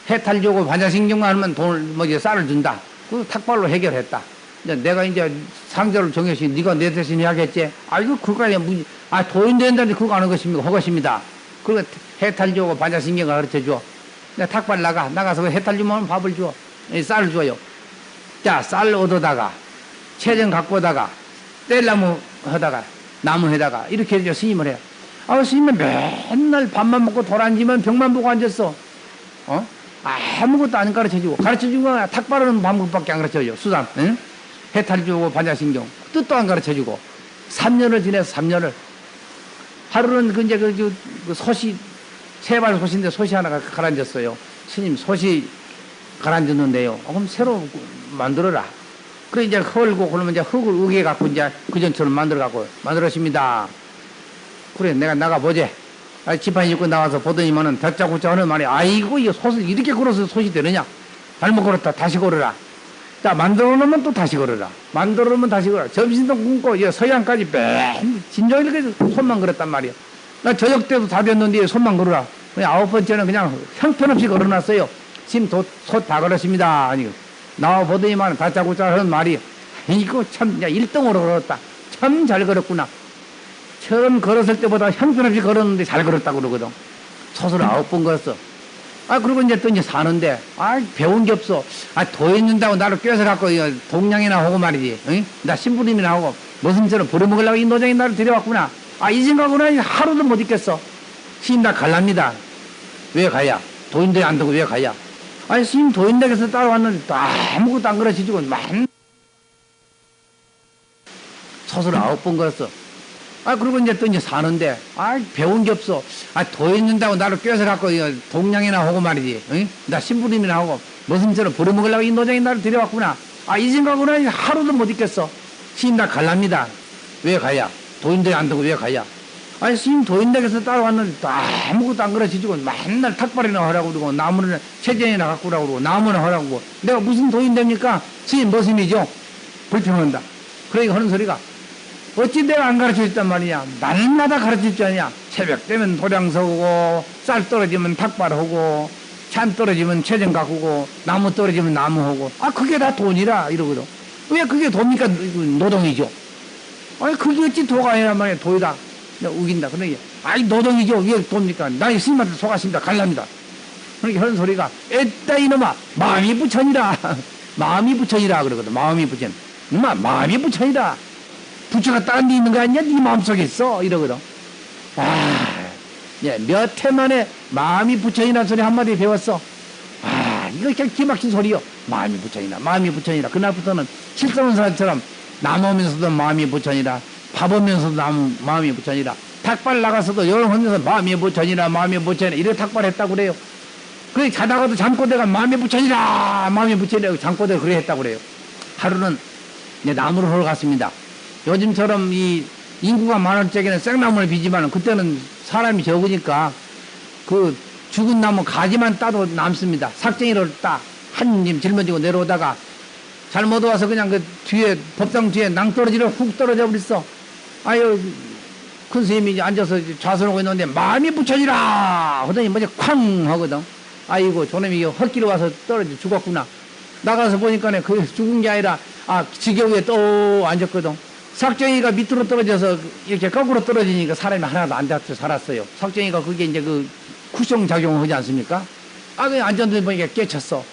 해탈 주고 반야신경만 하면 돈을 쌀을 준다. 그 탁발로 해결했다. 이제 내가 이제 상자를 정해서 네가 내 대신 해야겠지. 이거 그거야 도인 된다는데 그거 하는 것입니까? 허것입니다. 그리고 해탈 주고 반야신경을 가르쳐 줘. 내가 탁발 나가서 해탈 주면 밥을 줘. 쌀을 줘요. 자, 쌀 얻어다가 채전 갖고 오다가 뗄나무 하다가 나무 해다가 이렇게 해서 스님을 해요. 스님은 맨날 밥만 먹고 돌아앉으면 벽만 보고 앉았어. 아무것도 안 가르쳐주고 가르쳐준 건 탁발하는 방법밖에 안 가르쳐줘. 수산, 응? 해탈 주고 반야신경 뜻도 안 가르쳐주고 3년을 지내서 3년을 하루는 이제 그 솥이 세발 솥인데 솥이 하나가 가라앉았어요. 스님 솥이 가라앉았는데요. 그럼 새로 만들어라. 그래 이제 헐고 그러면 이제 흙을 으게 갖고 이제 그전처럼 만들었습니다. 그래 내가 나가보지. 지판 입고 나와서 보더니만은 다짜고짜 하는 말이 아이고 이 솥을 이렇게 걸어서 솥이 되느냐. 잘못 걸었다. 다시 걸어라. 자 만들어 놓으면 또 다시 걸어라. 만들어 놓으면 다시 걸어라. 점심도 굶고 서양까지 맨 진정 이렇게 손만 걸었단 말이야. 나 저녁 때도 다 됐는데 손만 걸어라. 아홉 번째는 그냥 형편없이 걸어놨어요. 지금 솥 다 걸었습니다. 아니 나와 보더니만 다짜고짜 하는 말이 이거 참 1등으로 걸었다. 참 잘 걸었구나. 처음 걸었을 때보다 형편없이 걸었는데 잘 걸었다고 그러거든. 솥을 9번 걸었어. 그리고 이제 또 사는데 배운 게 없어. 도있는다고 나를 꿰서갖고 동양이나 하고 말이지. 응? 나 신부님이나 하고 무슨처럼 부려먹으려고 이 노정이 나를 데려왔구나. 이 생각으로는 하루도 못 있겠어. 스님 나 갈랍니다. 왜 가야? 도인대 안 두고 왜 가야? 스님 도인댁에서 따라왔는데 아무것도 안 가르쳐주고 솥을 9번 걸었어. 그리고 이제 또 사는데 배운 게 없어. 도있는다고 나를 꿰서갖고 동양이나 하고 말이지. 응? 나 신부님이나 하고 무슨처럼 부려먹으려고 이 노정이 나를 데려왔구나. 이 생각으로는 하루도 못 있겠어. 스님 나 갈랍니다. 왜 가야? 도인대 안 두고 왜 가야? 스님 도인댁에서 따라왔는데 아무것도 안 가르쳐주고 맨날 탁발이나 하라고 그러고 나무를 체전이나 갖고 오라고 그러고 나무나 하라고 그러고 내가 무슨 도인됩니까? 스님 머슴이죠. 불평한다. 그러니까 하는 소리가 어찌 내가 안 가르쳐줬단 말이냐. 날마다 가르쳐줬지 않냐. 새벽 되면 도량 서고 쌀 떨어지면 탁발하고 찬 떨어지면 체전 가꾸고 나무 떨어지면 나무하고 그게 다 돈이라 이러거든. 왜 그게 돕니까? 노동이죠. 그게 어찌 도가 아니란 말이야. 도이다. 우긴다. 그러니까 노동이죠. 왜 돕니까? 나 스님한테 속았습니다. 갈랍니다. 그러니까 하는 소리가 에따 이놈아 마음이 부처니라. 마음이 부처니라 그러거든. 마음이 부처. 이놈아 마음이 부처니라. 부처가 다른 데 있는 거 아니냐? 네 마음속에 있어. 이러거든. 몇 해 만에 마음이 부처니라 소리 한마디 배웠어. 이거 그냥 기막힌 소리요. 마음이 부처니라. 마음이 부처니라. 그날부터는 칠성원사처럼 나무면서도 마음이 부처니라. 밥 오면서도 마음이 부처니라. 탁발 나가서도 여러 혼자서 마음이 부처니라. 마음이 부처니라. 이렇게 탁발했다고 그래요. 그래 자다가도 잠꼬대가 마음에 붙여지라 마음에 붙여지라 잠꼬대가 그래 했다고 그래요. 하루는 이제 나무를 보러 갔습니다. 요즘처럼 이 인구가 많을 적에는 생나무를 비지만 그때는 사람이 적으니까 그 죽은 나무 가지만 따도 남습니다. 삭쟁이를 딱 한 님 짊어지고 내려오다가 잘못 와서 그냥 그 뒤에 법당 뒤에 낭떠러지를 훅 떨어져 버렸어. 아유 큰 스님이 앉아서 좌선하고 있는데 마음이 붙여지라 하더니 뭐지 쾅 하거든. 아이고 저놈이 헛기로 와서 떨어져 죽었구나. 나가서 보니까 그 죽은 게 아니라 지경에 또 앉았거든. 삭쟁이가 밑으로 떨어져서 이렇게 거꾸로 떨어지니까 사람이 하나도 안 잡혀 살았어요. 삭쟁이가 그게 이제 그 쿠션 작용을 하지 않습니까? 그냥 앉았는데 보니까 깨쳤어.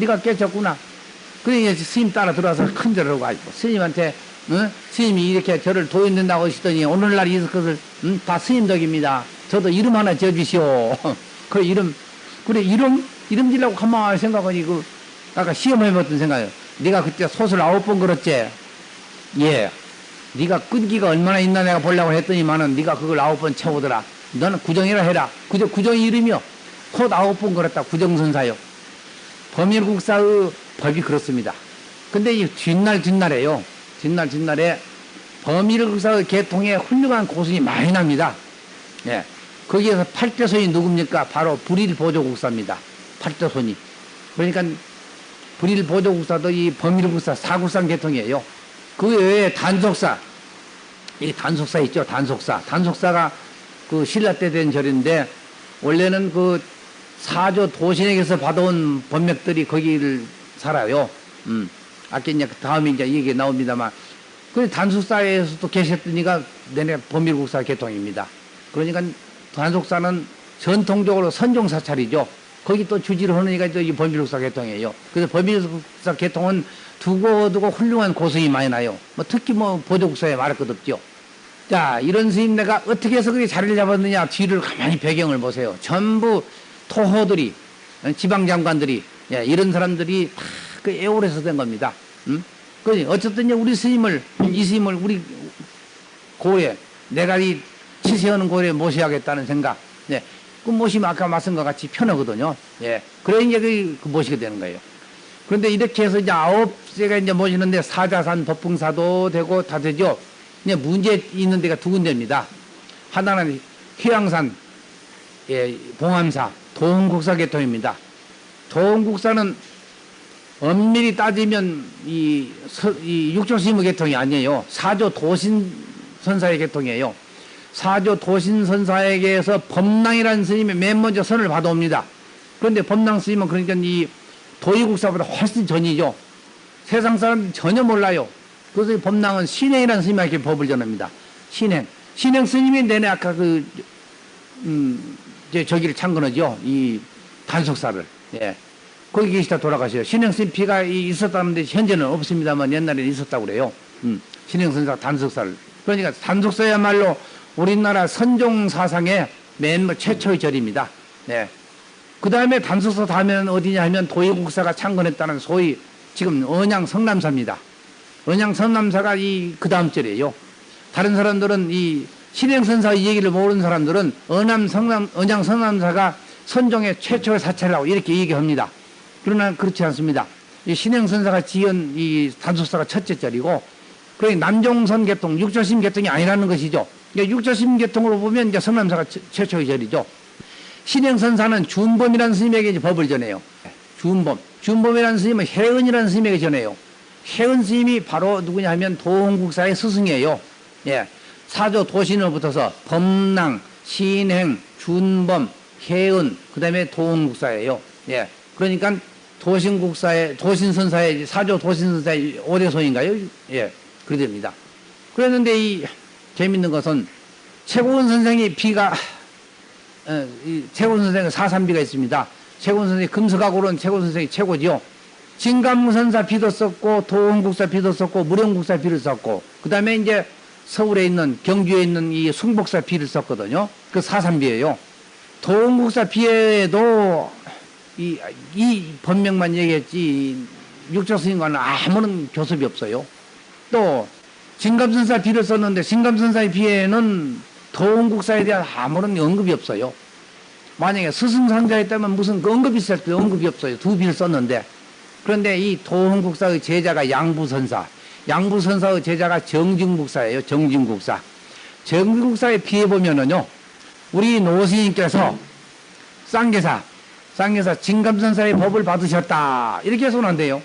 네가 깨쳤구나. 그래 스님 따라 들어와서 큰절을 하고 스님한테 스님이 이렇게 저를 도인된다고 하시더니 오늘날 이 것을 다 스님 덕입니다. 저도 이름 하나 지어주시오. 그 이름 지려고 가만히 생각하니 그 아까 시험해봤던 생각이에요. 네가 그때 솥을 9번 걸었지. 예. 네가 끈기가 얼마나 있나 내가 보려고 했더니만은 네가 그걸 9번 채우더라. 너는 구정이라 해라. 구정이 이름이요. 솥 9번 걸었다. 구정선사요. 범일국사의 법이 그렇습니다. 근데 이 뒷날에요. 뒷날에 범일국사의 계통에 훌륭한 고승이 많이 납니다. 예. 거기에서 8대손이 누굽니까? 바로 불일보조국사입니다. 8대손이. 그러니까 불일보조국사도 이 범일국사 사국상 계통이에요. 그 외에 단속사, 이 단속사 있죠? 단속사가 그 신라 때 된 절인데 원래는 그 사조 도신에게서 받아온 법맥들이 거기를 살아요. 아까 이제 다음에 이제 얘기 나옵니다만 그 단속사에서도 계셨더니가 내내 범일국사 계통입니다. 그러니까 단속사는 전통적으로 선종사찰이죠. 거기 또 주지를 하느니까 또 이 범일국사 계통이에요. 그래서 범일국사 계통은 두고 훌륭한 고승이 많이 나요. 특히 보조국사에 말할 것 없죠. 자, 이런 스님네가 어떻게 해서 그렇게 자리를 잡았느냐, 뒤를 가만히 배경을 보세요. 전부 토호들이, 지방장관들이, 이런 사람들이 다 그 애월에서 된 겁니다. 어쨌든 우리 스님을, 이 스님을 우리 고에, 내가 이 치세하는 고에 모셔야겠다는 생각. 네. 그 모시면 아까 말씀 것 같이 편하거든요. 예. 그래 이제 그 모시게 되는 거예요. 그런데 이렇게 해서 이제 9세가 이제 모시는데 사자산 법풍사도 되고 다 되죠. 이제 문제 있는 데가 2군데입니다. 하나는 휴양산, 봉암사, 도원국사 계통입니다. 도원국사는 엄밀히 따지면 이 육조스님의 계통이 아니에요. 사조 도신선사의 계통이에요. 사조 도신선사에게서 법랑이라는 스님이 맨 먼저 선을 받아옵니다. 그런데 법랑 스님은 그러니까 이 도의국사보다 훨씬 전이죠. 세상 사람 전혀 몰라요. 그래서 법랑은 신행이라는 스님에게 법을 전합니다. 신행 스님이 내내 아까 저기를 창건하죠. 이 단속사를. 예. 거기 계시다 돌아가셔요. 신행 스님 피가 있었다는데 현재는 없습니다만 옛날에는 있었다고 그래요. 신행선사 단속사를. 그러니까 단속사야말로 우리나라 선종 사상의 맨 최초의 절입니다. 네. 그 다음에 단속사 다음에는 어디냐 하면 도의국사가 창건했다는 소위 지금 언양 성남사입니다. 언양 성남사가 그 다음 절이에요. 다른 사람들은 이 신행선사의 얘기를 모르는 사람들은 언양 성남사가 선종의 최초의 사찰이라고 이렇게 얘기합니다. 그러나 그렇지 않습니다. 이 신행선사가 지은 이 단속사가 첫째 절이고, 그러니까 남종선 계통, 육조심 계통이 아니라는 것이죠. 육조심 계통으로 보면 이제 성남사가 최초의 절이죠. 신행선사는 준범이라는 스님에게 이제 법을 전해요. 준범이라는 스님은 해은이라는 스님에게 전해요. 해은 스님이 바로 누구냐 하면 도원국사의 스승이에요. 예. 사조 도신을 붙어서 범랑, 신행, 준범, 해은, 그 다음에 도원국사예요. 예. 그러니까 도신선사의, 사조 도신선사의 5대손인가요? 예. 그래 됩니다. 그랬는데 재밌는 것은 최고원 선생의 비가, 최고원 선생의 사삼비가 있습니다. 최고원 선생이 금석하고는 최고원 선생이 최고지요. 진감선사 비도 썼고, 도원국사 비도 썼고, 무령국사 비를 썼고, 그 다음에 이제 서울에 있는, 경주에 있는 이 숭복사 비를 썼거든요. 그 사삼비예요. 도원국사 비에도 이 법명만 얘기했지, 육조스님과는 아무런 교섭이 없어요. 또, 진감선사 비를 썼는데, 진감선사의 비에는 도원국사에 대한 아무런 언급이 없어요. 만약에 스승상자였다면 무슨 그 언급이 있을 때 언급이 없어요. 두 비를 썼는데. 그런데 이 도홍국사의 제자가 양부선사, 양부선사의 제자가 정진국사예요. 정진국사. 정진국사에 비해 보면은요, 우리 노스님께서 쌍계사 진감선사의 법을 받으셨다. 이렇게 손한대요.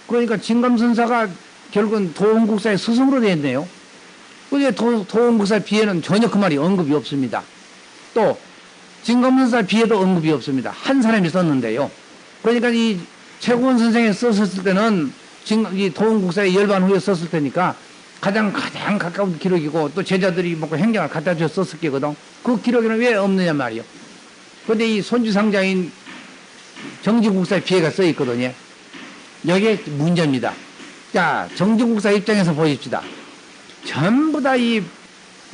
그러니까 진감선사가 결국은 도홍국사의 스승으로 되어 있네요. 근데 도홍국사에 비해는 전혀 그 말이 언급이 없습니다. 또 진감선사에 비해도 언급이 없습니다. 한 사람이 썼는데요. 그러니까 이 최고원 선생이 썼을 때는 이 도홍국사의 열반 후에 썼을 테니까 가장 가까운 기록이고 또 제자들이 먹고 행장을 갖다 줘서 썼을 게거든. 그 기록에는 왜 없느냐 말이요. 그런데 이 손주상자인 정진국사의 비해가 써 있거든요. 여기에 문제입니다. 자, 정진국사 입장에서 보십시다. 전부 다 이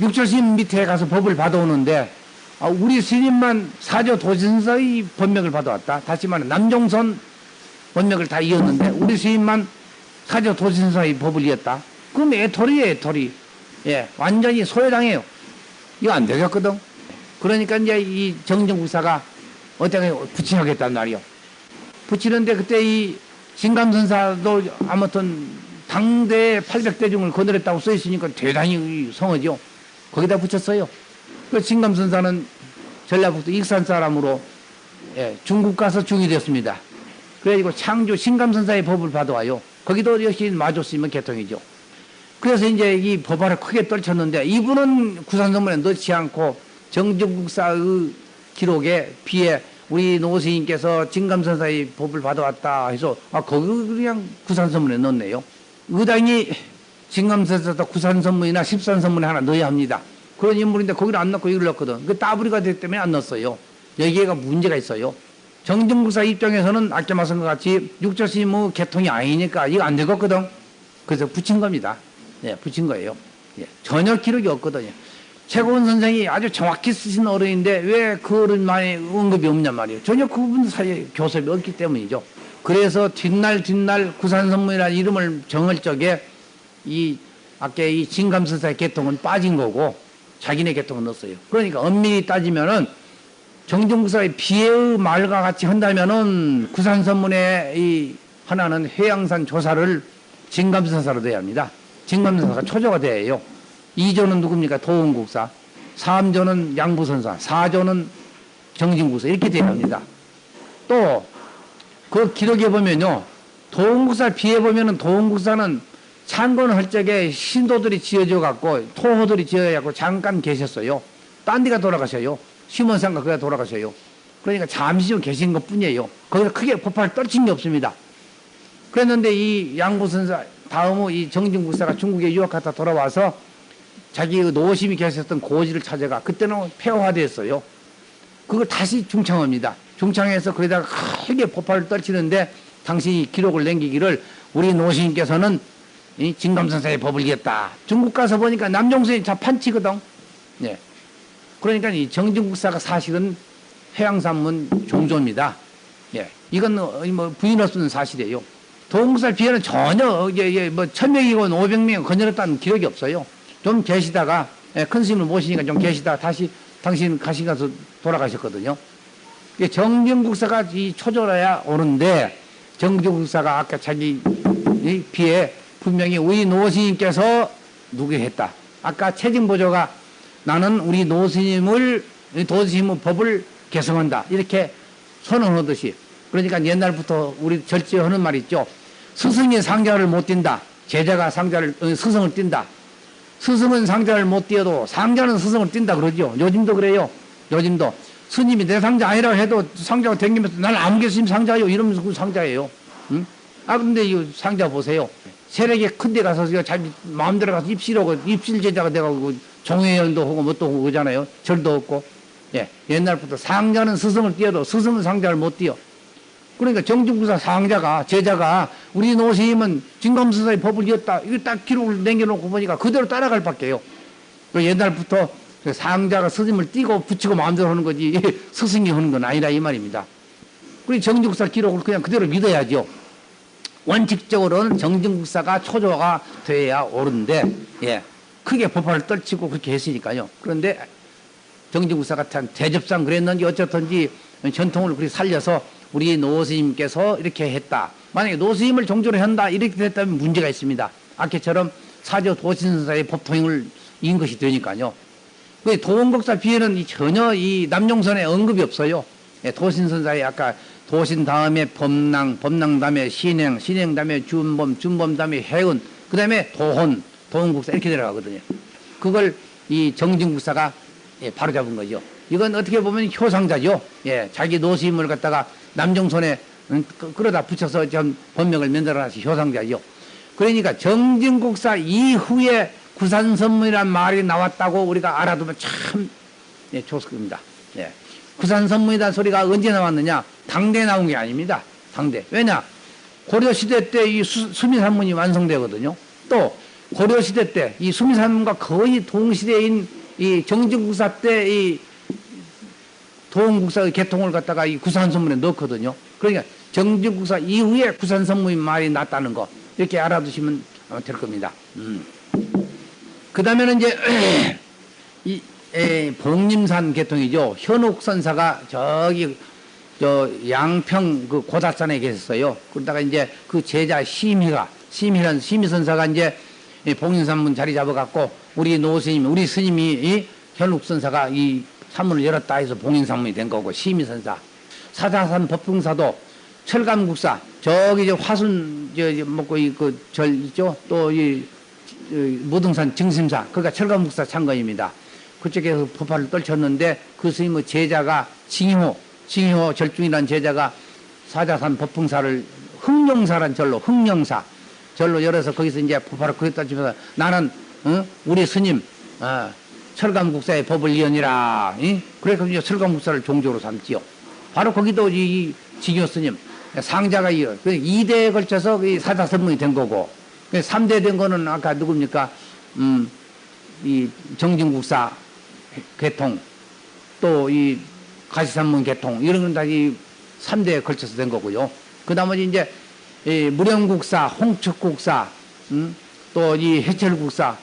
육철스님 밑에 가서 법을 받아오는데 우리 스님만 사조 도신서의 법맥을 받아왔다. 다시 말해 남종선 법맥을 다 이었는데 우리 스님만 사조 도신서의 법을 이었다. 그럼 애토리예요, 애토리. 예, 완전히 소외당해요. 이거 안 되겠거든. 그러니까 이제 이 정진국사가 어떻게 붙이하겠단 말이요. 붙이는데 그때 이 진감선사도 아무튼 당대 800대 중을 거느렸다고 써있으니까 대단히 성하죠. 거기다 붙였어요. 그 진감선사는 전라북도 익산 사람으로 중국 가서 중이 됐습니다. 그래가지고 창조 신감선사의 법을 받아와요. 거기도 역시 마줬으면 개통이죠. 그래서 이제 이 법화를 크게 떨쳤는데 이분은 구산선문에 넣지 않고 정진국사의 기록에 비해 우리 노스님께서 진감선사의 법을 받아왔다 해서 거기 그냥 구산선문에 넣었네요. 의당이 진감선사도 구산선문이나 십산선문에 하나 넣어야 합니다. 그런 인물인데 거기를 안 넣고 이걸 넣었거든. 그 따블이가 됐기 때문에 안 넣었어요. 여기에가 문제가 있어요. 정진국사 입장에서는 아까 말씀한 것 같이 육조스님의 개통이 아니니까 이거 안 되겠거든. 그래서 붙인 겁니다. 예, 붙인 거예요. 예, 전혀 기록이 없거든요. 최고원 선생이 아주 정확히 쓰신 어른인데 왜 그 어른만의 언급이 없냔 말이에요. 전혀 그분 사이에 교섭이 없기 때문이죠. 그래서 뒷날 구산선문이라는 이름을 정할 적에 이 아까 이 진감선사의 개통은 빠진 거고 자기네 개통은 넣었어요. 그러니까 엄밀히 따지면은 정진국사의 비애의 말과 같이 한다면은 구산선문의 이 하나는 해양산 조사를 진감선사로 돼야 합니다. 진감선사가 초조가 돼요. 2조는 누굽니까? 도홍국사. 3조는 양부선사. 4조는 정진국사. 이렇게 돼야 합니다. 또 그 기록에 보면요. 도홍국사 비해 보면은 도홍국사는 창건을 할 적에 신도들이 지어져 갖고 토호들이 지어져 갖고 잠깐 계셨어요. 딴 데가 돌아가셔요. 심원상가 그가 돌아가셔요. 그러니까 잠시 좀 계신 것 뿐이에요. 거기서 크게 법화를 떨친 게 없습니다. 그랬는데 이 양부선사 다음에 이 정진국사가 중국에 유학하다 돌아와서 자기 노심이 계셨던 고지를 찾아가 그때는 폐허화됐어요. 그걸 다시 중창합니다. 중창해서 거기다가 크게 법화를 떨치는데 당시 기록을 남기기를 우리 노심께서는 이 진감선사의 법을 이겼다. 중국 가서 보니까 남종선이 다 판치거든. 예. 그러니까 이 정진국사가 사실은 해양산문 종조입니다. 예. 이건 뭐 부인할 수 없는 사실이에요. 도홍국사에 비해는 전혀 뭐 1000명이고 500명 건너렸다는 기록이 없어요. 좀 계시다가 큰 스님을 모시니까 좀 계시다가 다시 당신 가신 가서 돌아가셨거든요. 정진국사가 이 초조라야 오는데 정진국사가 아까 자기 비해 분명히 우리 노스님께서 누구게 했다. 아까 최진보조가 나는 우리 노스님의 법을 개성한다. 이렇게 선언하듯이. 그러니까 옛날부터 우리 절제하는 말 있죠. 스승이 상자를 못 띈다. 제자가 스승을 띈다. 스승은 상자를 못 띄어도 상자는 스승을 띈다 그러죠. 요즘도 그래요. 요즘도. 스님이 내 상자 아니라고 해도 상자가 댕기면서 난 아무개스님 상자요. 이러면서 그 상자예요. 응? 근데 이 상자 보세요. 세력이 큰 데 가서 자기 마음대로 가서 입실하고 입실 제자가 돼가고 종회연도 하고 뭣도 하고 그러잖아요. 절도 없고. 예. 옛날부터 상자는 스승을 띄어도 스승은 상자를 못 띄어. 그러니까 정진국사 상자가 제자가 우리 노스님은 진감선사의 법을 이었다. 이거 딱 기록을 남겨놓고 보니까 그대로 따라갈 밖에요. 옛날부터 상자가 스님을 띄고 붙이고 마음대로 하는 거지 스승이 하는 건 아니라 이 말입니다. 그리고 정진국사 기록을 그냥 그대로 믿어야죠. 원칙적으로는 정진국사가 초조가 돼야 옳은데 예, 크게 법화를 떨치고 그렇게 했으니까요. 그런데 정진국사 같은 대접상 그랬는지 어쨌든지 전통을 그렇게 살려서 우리 노스님께서 이렇게 했다. 만약에 노스님을 종조로 한다 이렇게 됐다면 문제가 있습니다. 아까처럼 사조 도신선사의 법통을 이은 것이 되니까요. 도원국사 비에는 전혀 이 남용선에 언급이 없어요. 도신선사의 아까 도신 다음에 범랑, 범랑 다음에 신행, 신행 다음에 준범, 준범 다음에 해운, 그 다음에 도혼, 도원국사 이렇게 들어가거든요. 그걸 이 정진국사가 바로 잡은 거죠. 이건 어떻게 보면 효상자죠. 자기 노스임을 갖다가 남정손에 끌어다 붙여서 전 법명을 만들어놔서 효상자죠. 그러니까 정진국사 이후에 구산선문이라는 말이 나왔다고 우리가 알아두면 참 좋습니다. 구산선문이라는 소리가 언제 나왔느냐? 당대에 나온 게 아닙니다. 당대. 왜냐? 고려시대 때 이 수미산문이 완성되거든요. 또 고려시대 때 이 수미산문과 거의 동시대인 이 정진국사 때 이 도원국사의 개통을 갖다가 이 구산선문에 넣거든요. 그러니까 정진국사 이후에 구산선문이 말이 났다는 거 이렇게 알아두시면 될 겁니다. 그 다음에는 이제 이 봉림산 개통이죠. 현옥선사가 저기 저 양평 그 고다산에 계셨어요. 그러다가 이제 그 제자 심희란 심희선사가 이제 봉림산문 자리 잡아갖고 우리 노스님, 우리 스님이 이 현옥선사가 이 산문을 열었다 해서 봉림산문이 된 거고 심희선사. 사자산 법흥사도 철감국사 저기 저 화순 저 먹고 이 그 절 있죠. 또 이 무등산 증심사 그러니까 철감국사 창건입니다. 그쪽에서 법화를 떨쳤는데 그 스님의 제자가 징효 절중이라는 제자가 사자산 법흥사를 흥룡사란 절로 흥룡사 절로 열어서 거기서 이제 법화를 거기 떨치면서 나는 우리 스님 철감국사의 법을 이언이라 그래서 이제 철감국사를 종조로 삼지요. 바로 거기도 이 징효 스님 상자가 2대에 걸쳐서 이 사자선문이 된 거고 3대 된 거는 아까 누굽니까? 이 정진국사 개통 또 이 가시산문 개통 이런 건 다 이 3대에 걸쳐서 된 거고요. 그 나머지 이제 이 무령국사, 홍측국사, 또 이 해철국사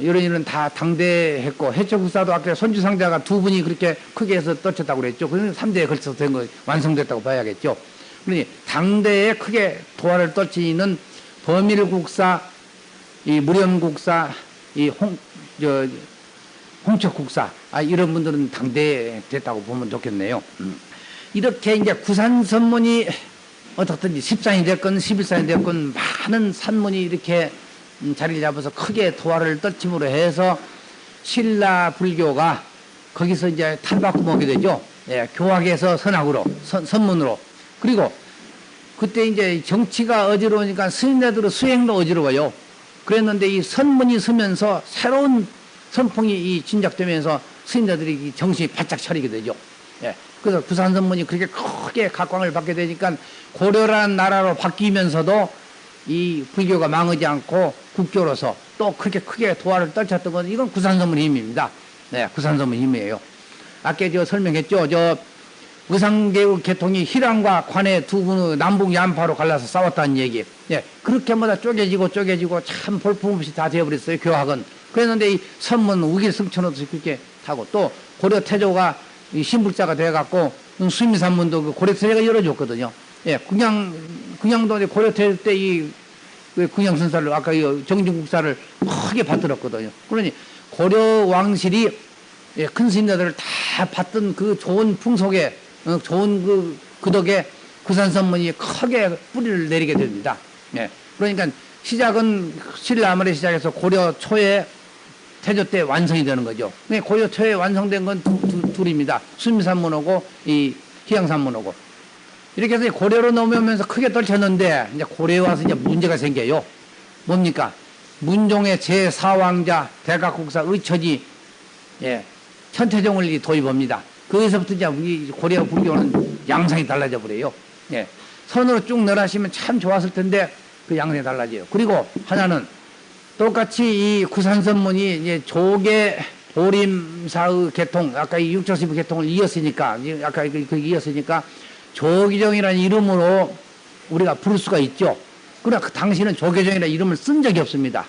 이런 다 당대했고 해철국사도 아까 손주상자가 두 분이 그렇게 크게 해서 떨쳤다고 그랬죠. 그래서 3대에 걸쳐서 된 거 완성됐다고 봐야겠죠. 그러니 당대에 크게 도화를 떨치는 범일국사, 이 무령국사, 이 홍척국사 이런 분들은 당대에 됐다고 보면 좋겠네요. 이렇게 이제 구산선문이 어떻든지 10산이 됐건 11산이 됐건 많은 산문이 이렇게 자리를 잡아서 크게 도화를 떨침으로 해서 신라 불교가 거기서 이제 탈바꿈 오게 되죠. 교학에서 선학으로 선문으로. 그리고 그때 이제 정치가 어지러우니까 스님네들의 수행도 어지러워요. 그랬는데 이 선문이 서면서 새로운 선풍이 이 진작되면서 스님네들이 정신이 바짝 차리게 되죠. 그래서 구산선문이 그렇게 크게 각광을 받게 되니까 고려라는 나라로 바뀌면서도 이 불교가 망하지 않고 국교로서 또 그렇게 크게 도화를 떨쳤던 건 이건 구산선문 힘입니다. 구산선문 힘이에요. 아까 저 설명했죠. 저 의상계의 개통이 희랑과 관의 두 분의 남북 양파로 갈라서 싸웠다는 얘기. 그렇게마다 쪼개지고 참 볼품없이 다 되어버렸어요. 교학은. 그랬는데 이 선문 우길승천으로 그렇게 타고 또 고려 태조가 이 신불자가 돼갖고 수미산문도 그 고려 태조가 열어줬거든요. 궁양도 고려 태조 때 이 궁양선사를 아까 이 정진국사를 크게 받들었거든요. 그러니 고려 왕실이 큰 스님들을 다 받던 그 좋은 풍속에 좋은 그 덕에 구산선문이 크게 뿌리를 내리게 됩니다. 그러니까 시작은 신라말에 시작해서 고려 초에 태조 때 완성이 되는 거죠. 고려 초에 완성된 건 둘입니다. 수미산문하고 이 희양산문하고 이렇게 해서 고려로 넘어오면서 크게 떨쳤는데 이제 고려에 와서 이제 문제가 생겨요. 뭡니까? 문종의 제4왕자 대각국사 의처지 천태종을 도입합니다. 거기서부터 이제 우리 고려 불교는 양상이 달라져 버려요. 선으로 쭉 늘어나시면 참 좋았을 텐데 그 양상이 달라져요. 그리고 하나는 똑같이 이 구산선문이 이제 조계 보림사의 개통, 아까 이 육조시부 개통을 이었으니까, 아까 이었으니까 조계종이라는 이름으로 우리가 부를 수가 있죠. 그러나 그 당시는 조계종이라는 이름을 쓴 적이 없습니다.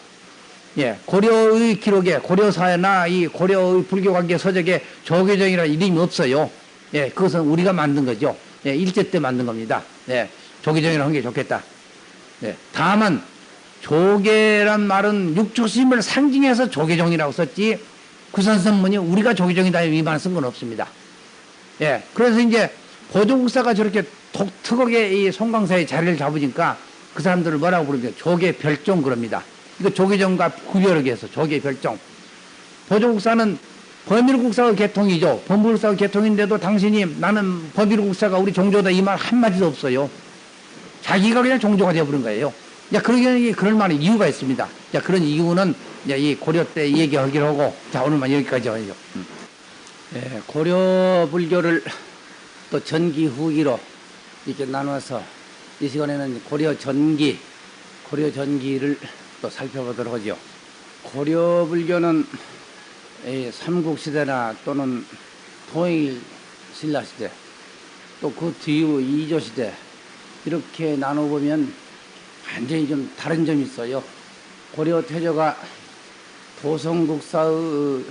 예, 고려의 기록에 고려사나 이 고려의 불교관계 서적에 조계종이라는 이름이 없어요. 예, 그것은 우리가 만든 거죠. 예, 일제 때 만든 겁니다. 예, 조계종이라고 하는 게 좋겠다. 예, 다만 조계란 말은 육조심을 상징해서 조계종이라고 썼지 구산선문이 우리가 조계종이다 이 말 쓴 건 없습니다. 예, 그래서 이제 보조국사가 저렇게 독특하게 이 송강사의 자리를 잡으니까 그 사람들을 뭐라고 부릅니까? 조계 별종 그럽니다. 이거 조계종과 구별하기 위해서 조계 별종. 보조국사는 범일국사의 계통이죠. 범일국사의 계통인데도 당신이 나는 범일국사가 우리 종조다 이 말 한마디도 없어요. 자기가 그냥 종조가 되어버린 거예요. 자, 그럴 만한 이유가 있습니다. 자, 그런 이유는 이제 이 고려 때 얘기하기로 하고, 자, 오늘만 여기까지 하죠. 예, 고려 불교를 또 전기 후기로 이렇게 나눠서 이 시간에는 고려 전기를 또 살펴보도록 하죠. 고려 불교는 삼국시대나 또는 통일신라시대 또 그 뒤의 이조시대 이렇게 나눠보면 완전히 좀 다른 점이 있어요. 고려 태조가 도성국사의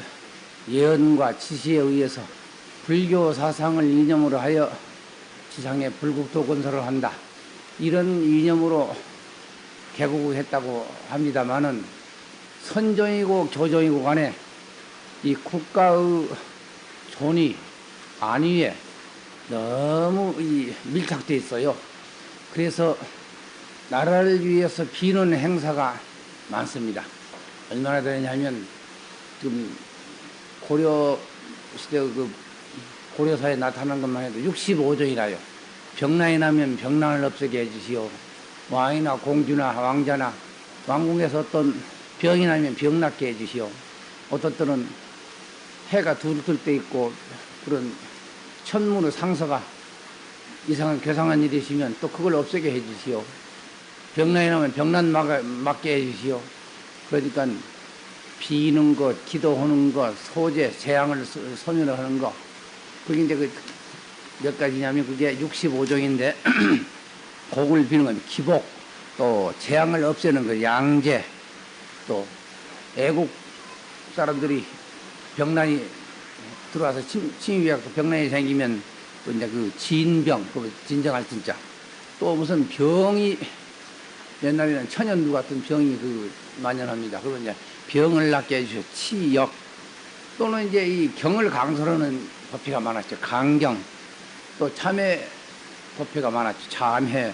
예언과 지시에 의해서 불교 사상을 이념으로 하여 지상에 불국토 건설을 한다. 이런 이념으로 개국을 했다고 합니다마는 선종이고 교종이고 간에 이 국가의 존이 안위에 너무 밀착되어 있어요. 그래서 나라를 위해서 비는 행사가 많습니다. 얼마나 되냐면 지금 고려 시대 그 고려사에 나타난 것만 해도 65종이라요. 병난이 나면 병난을 없애게 해주시오. 왕이나 공주나 왕자나 왕궁에서 어떤 병이 나면 병 낫게 해주시오. 어떤 때는 해가 둘 때 있고 그런 천문의 상서가 이상한 괴상한 일이 있으면 또 그걸 없애게 해주시오. 병난이 나면 병난 맞게 해주시오. 그러니까 비는 것, 기도하는 것, 소재, 재앙을 소멸하는 것. 그게 이제 그 몇 가지냐면 그게 65종인데 곡을 비는 건 기복, 또 재앙을 없애는 거 양재, 또 애국 사람들이 병난이 들어와서 침입해서 병난이 생기면 또 이제 그 진병, 그 진정할 진짜. 또 무슨 병이 옛날에는 천연두 같은 병이 그 만연합니다. 그러면 이제 병을 낫게 해주셔. 치역. 또는 이제 이 경을 강설하는 법회가 많았죠. 강경. 또 참회 법회가 많았죠. 참회.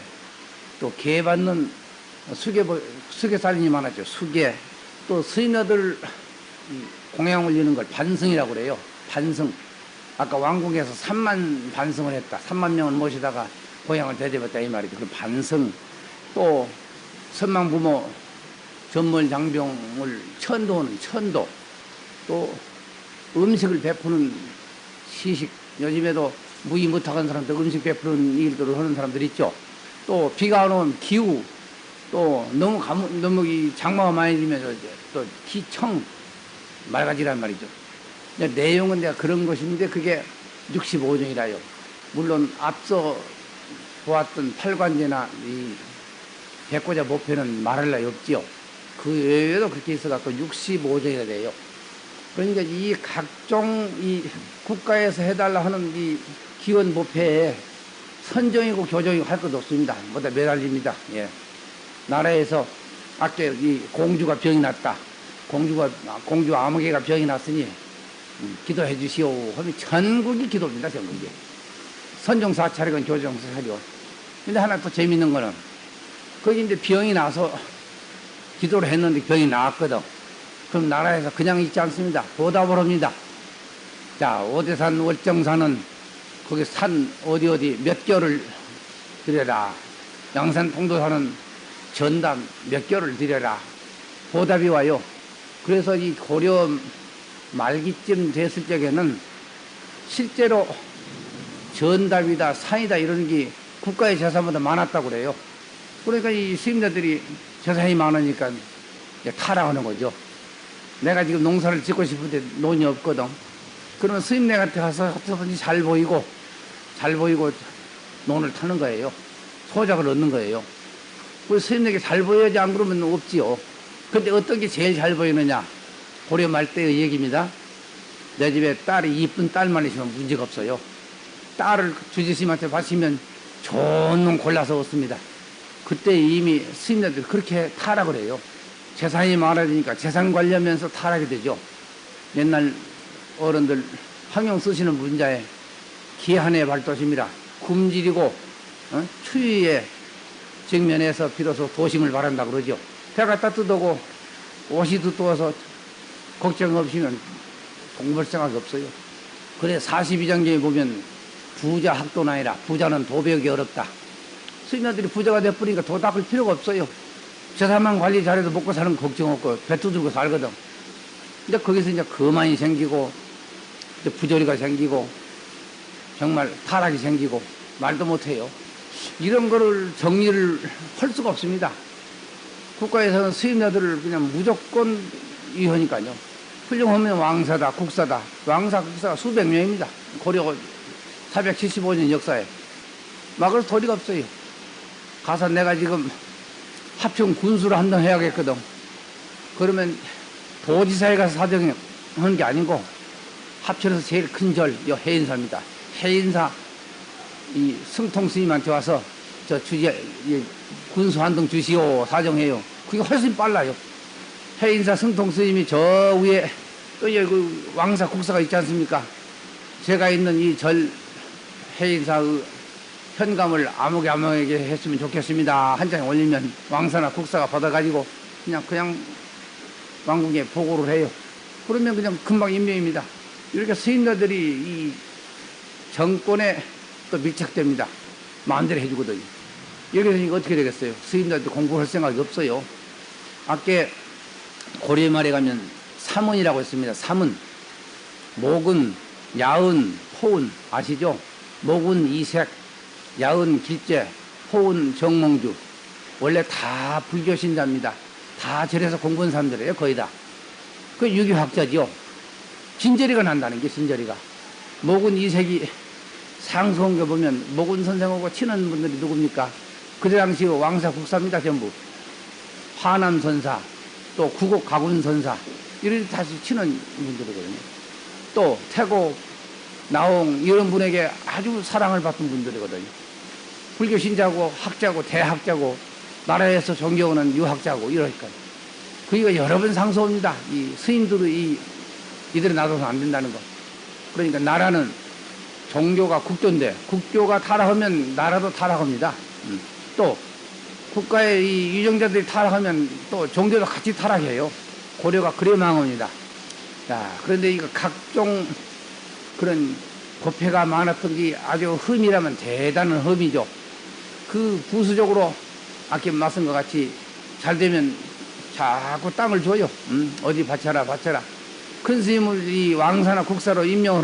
또 계받는 수계살인이 많았죠. 수계. 또 스님들 공양 올리는 걸 반승이라고 그래요. 반승. 아까 왕궁에서 3만 반승을 했다. 3만 명을 모시다가 고향을 대접했다 이 말이죠. 그 반승. 또 선망부모 전몰장병을 천도하는 천도. 또 음식을 베푸는 시식. 요즘에도 무의 못하는 사람들 음식 베푸는 일들을 하는 사람들 있죠. 또 비가 안 오면 기후. 또 너무 이 장마가 많이 들면서 또 기청 맑아지란 말이죠. 내용은 내가 그런 것인데 그게 65종이라요. 물론 앞서 보았던 팔관제나 이 백고자 모패는 말할 나위 없지요. 그 외에도 그렇게 있어갖고 65종이나 돼요. 그러니까 이 각종 이 국가에서 해달라 하는 이 기원 모패에 선종이고 교종이고 할 것도 없습니다. 뭐다 매달립니다. 예. 나라에서 아까 이 공주가 병이 났다. 공주 아무개가 병이 났으니 기도해 주시오 하면 전국이 기도입니다. 전국이. 선종 사찰이건 교종 사찰이건. 근데 하나 또 재밌는 거는 거기 이제 병이 나서 기도를 했는데 병이 나았거든. 그럼 나라에서 그냥 있지 않습니다. 보답을 합니다. 자, 오대산 월정산은 거기 산 어디 몇 개월을 드려라. 양산 통도산은 전담 몇 개월을 드려라. 보답이 와요. 그래서 이 고려 말기쯤 됐을 적에는 실제로 전답이다, 산이다 이런 게 국가의 재산보다 많았다고 그래요. 그러니까 이 스님들이 재산이 많으니까 타락하는 거죠. 내가 지금 농사를 짓고 싶은데 논이 없거든. 그러면 스님네한테 가서 잘 보이고 논을 타는 거예요. 소작을 얻는 거예요. 그 스님에게 잘 보여야지 안 그러면 없지요. 근데 어떤 게 제일 잘 보이느냐? 고려 말 때의 얘기입니다. 내 집에 딸이 이쁜 딸만 있으면 문제가 없어요. 딸을 주지스님한테 바치면 좋은 놈 골라서 얻습니다. 그때 이미 스님네들이 그렇게 타락을 해요. 재산이 많아지니까 재산 관리하면서 타락이 되죠. 옛날 어른들 항영 쓰시는 문자에 기한의 발도심이라 굶주리고 추위에 직면해서 비로소 도심을 바란다 그러죠. 배가 따뜻하고 옷이 두꺼워서 걱정 없이면 공부할 생각이 없어요. 그래 42장경에 보면 부자 학도는 아니라 부자는 도벽이 어렵다. 스님들이 부자가 돼버리니까 도 닦을 필요가 없어요. 재산만 관리 잘해도 먹고 사는 걱정 없고 배 두들고 살거든. 근데 거기서 이제 거만이 생기고 이제 부조리가 생기고 정말 타락이 생기고 말도 못해요. 이런 거를 정리를 할 수가 없습니다. 국가에서는 스님들을 그냥 무조건 위하니까요. 훌륭하면 왕사다, 국사다. 왕사, 국사가 수백 명입니다. 고려 475년 역사에. 막을 도리가 없어요. 가서 내가 지금 합평 군수를 한번 해야겠거든. 그러면 도지사에 가서 사정하는 게 아니고 합천에서 제일 큰 절, 이 해인사입니다. 해인사 이 승통 스님한테 와서 저 군수 한 동 주시오 사정해요. 그게 훨씬 빨라요. 해인사 승통 스님이 저 위에 또 여기 그 왕사 국사가 있지 않습니까? 제가 있는 이 절 해인사의 현감을 아무에게 했으면 좋겠습니다. 한 장에 올리면 왕사나 국사가 받아가지고 그냥 왕궁에 보고를 해요. 그러면 그냥 금방 임명입니다. 이렇게 스님들이 이 정권에 또 밀착됩니다. 마음대로 해주거든요. 여기서 어떻게 되겠어요? 스님들도 공부할 생각이 없어요. 아까 고려 말에 가면 삼은이라고 했습니다. 삼은. 목은, 야은, 호은 아시죠? 목은 이색, 야은 길재, 호은 정몽주. 원래 다 불교 신자입니다. 다 절에서 공부한 사람들이에요. 거의 다. 그 유교학자죠. 진저리가 난다는 게 진저리가. 목은 이색이 상수한 거 보면 목은 선생하고 친한 분들이 누굽니까? 그 당시 왕사 국사입니다. 전부. 화남 선사, 또 구곡 가군 선사 이런 다시 친한 분들이거든요. 또 태고, 나홍 이런 분에게 아주 사랑을 받던 분들이거든요. 불교 신자고 학자고 대학자고 나라에서 존경하는 유학자고 이러니까 그이가 여러 번 상소합니다. 이 스님들의 이들이 놔둬서 안 된다는 거. 그러니까 나라는 종교가 국교인데 국교가 타락하면 나라도 타락합니다. 또 국가의 이 유정자들이 타락하면 또 종교도 같이 타락해요. 고려가 그래 망합니다. 자, 그런데 이거 각종 그런 고패가 많았던 게 아주 흠이라면 대단한 흠이죠. 그 부수적으로 아까 말씀 것 같이 잘 되면 자꾸 땅을 줘요. 어디 바쳐라. 큰 스님을 이 왕사나 국사로 임명을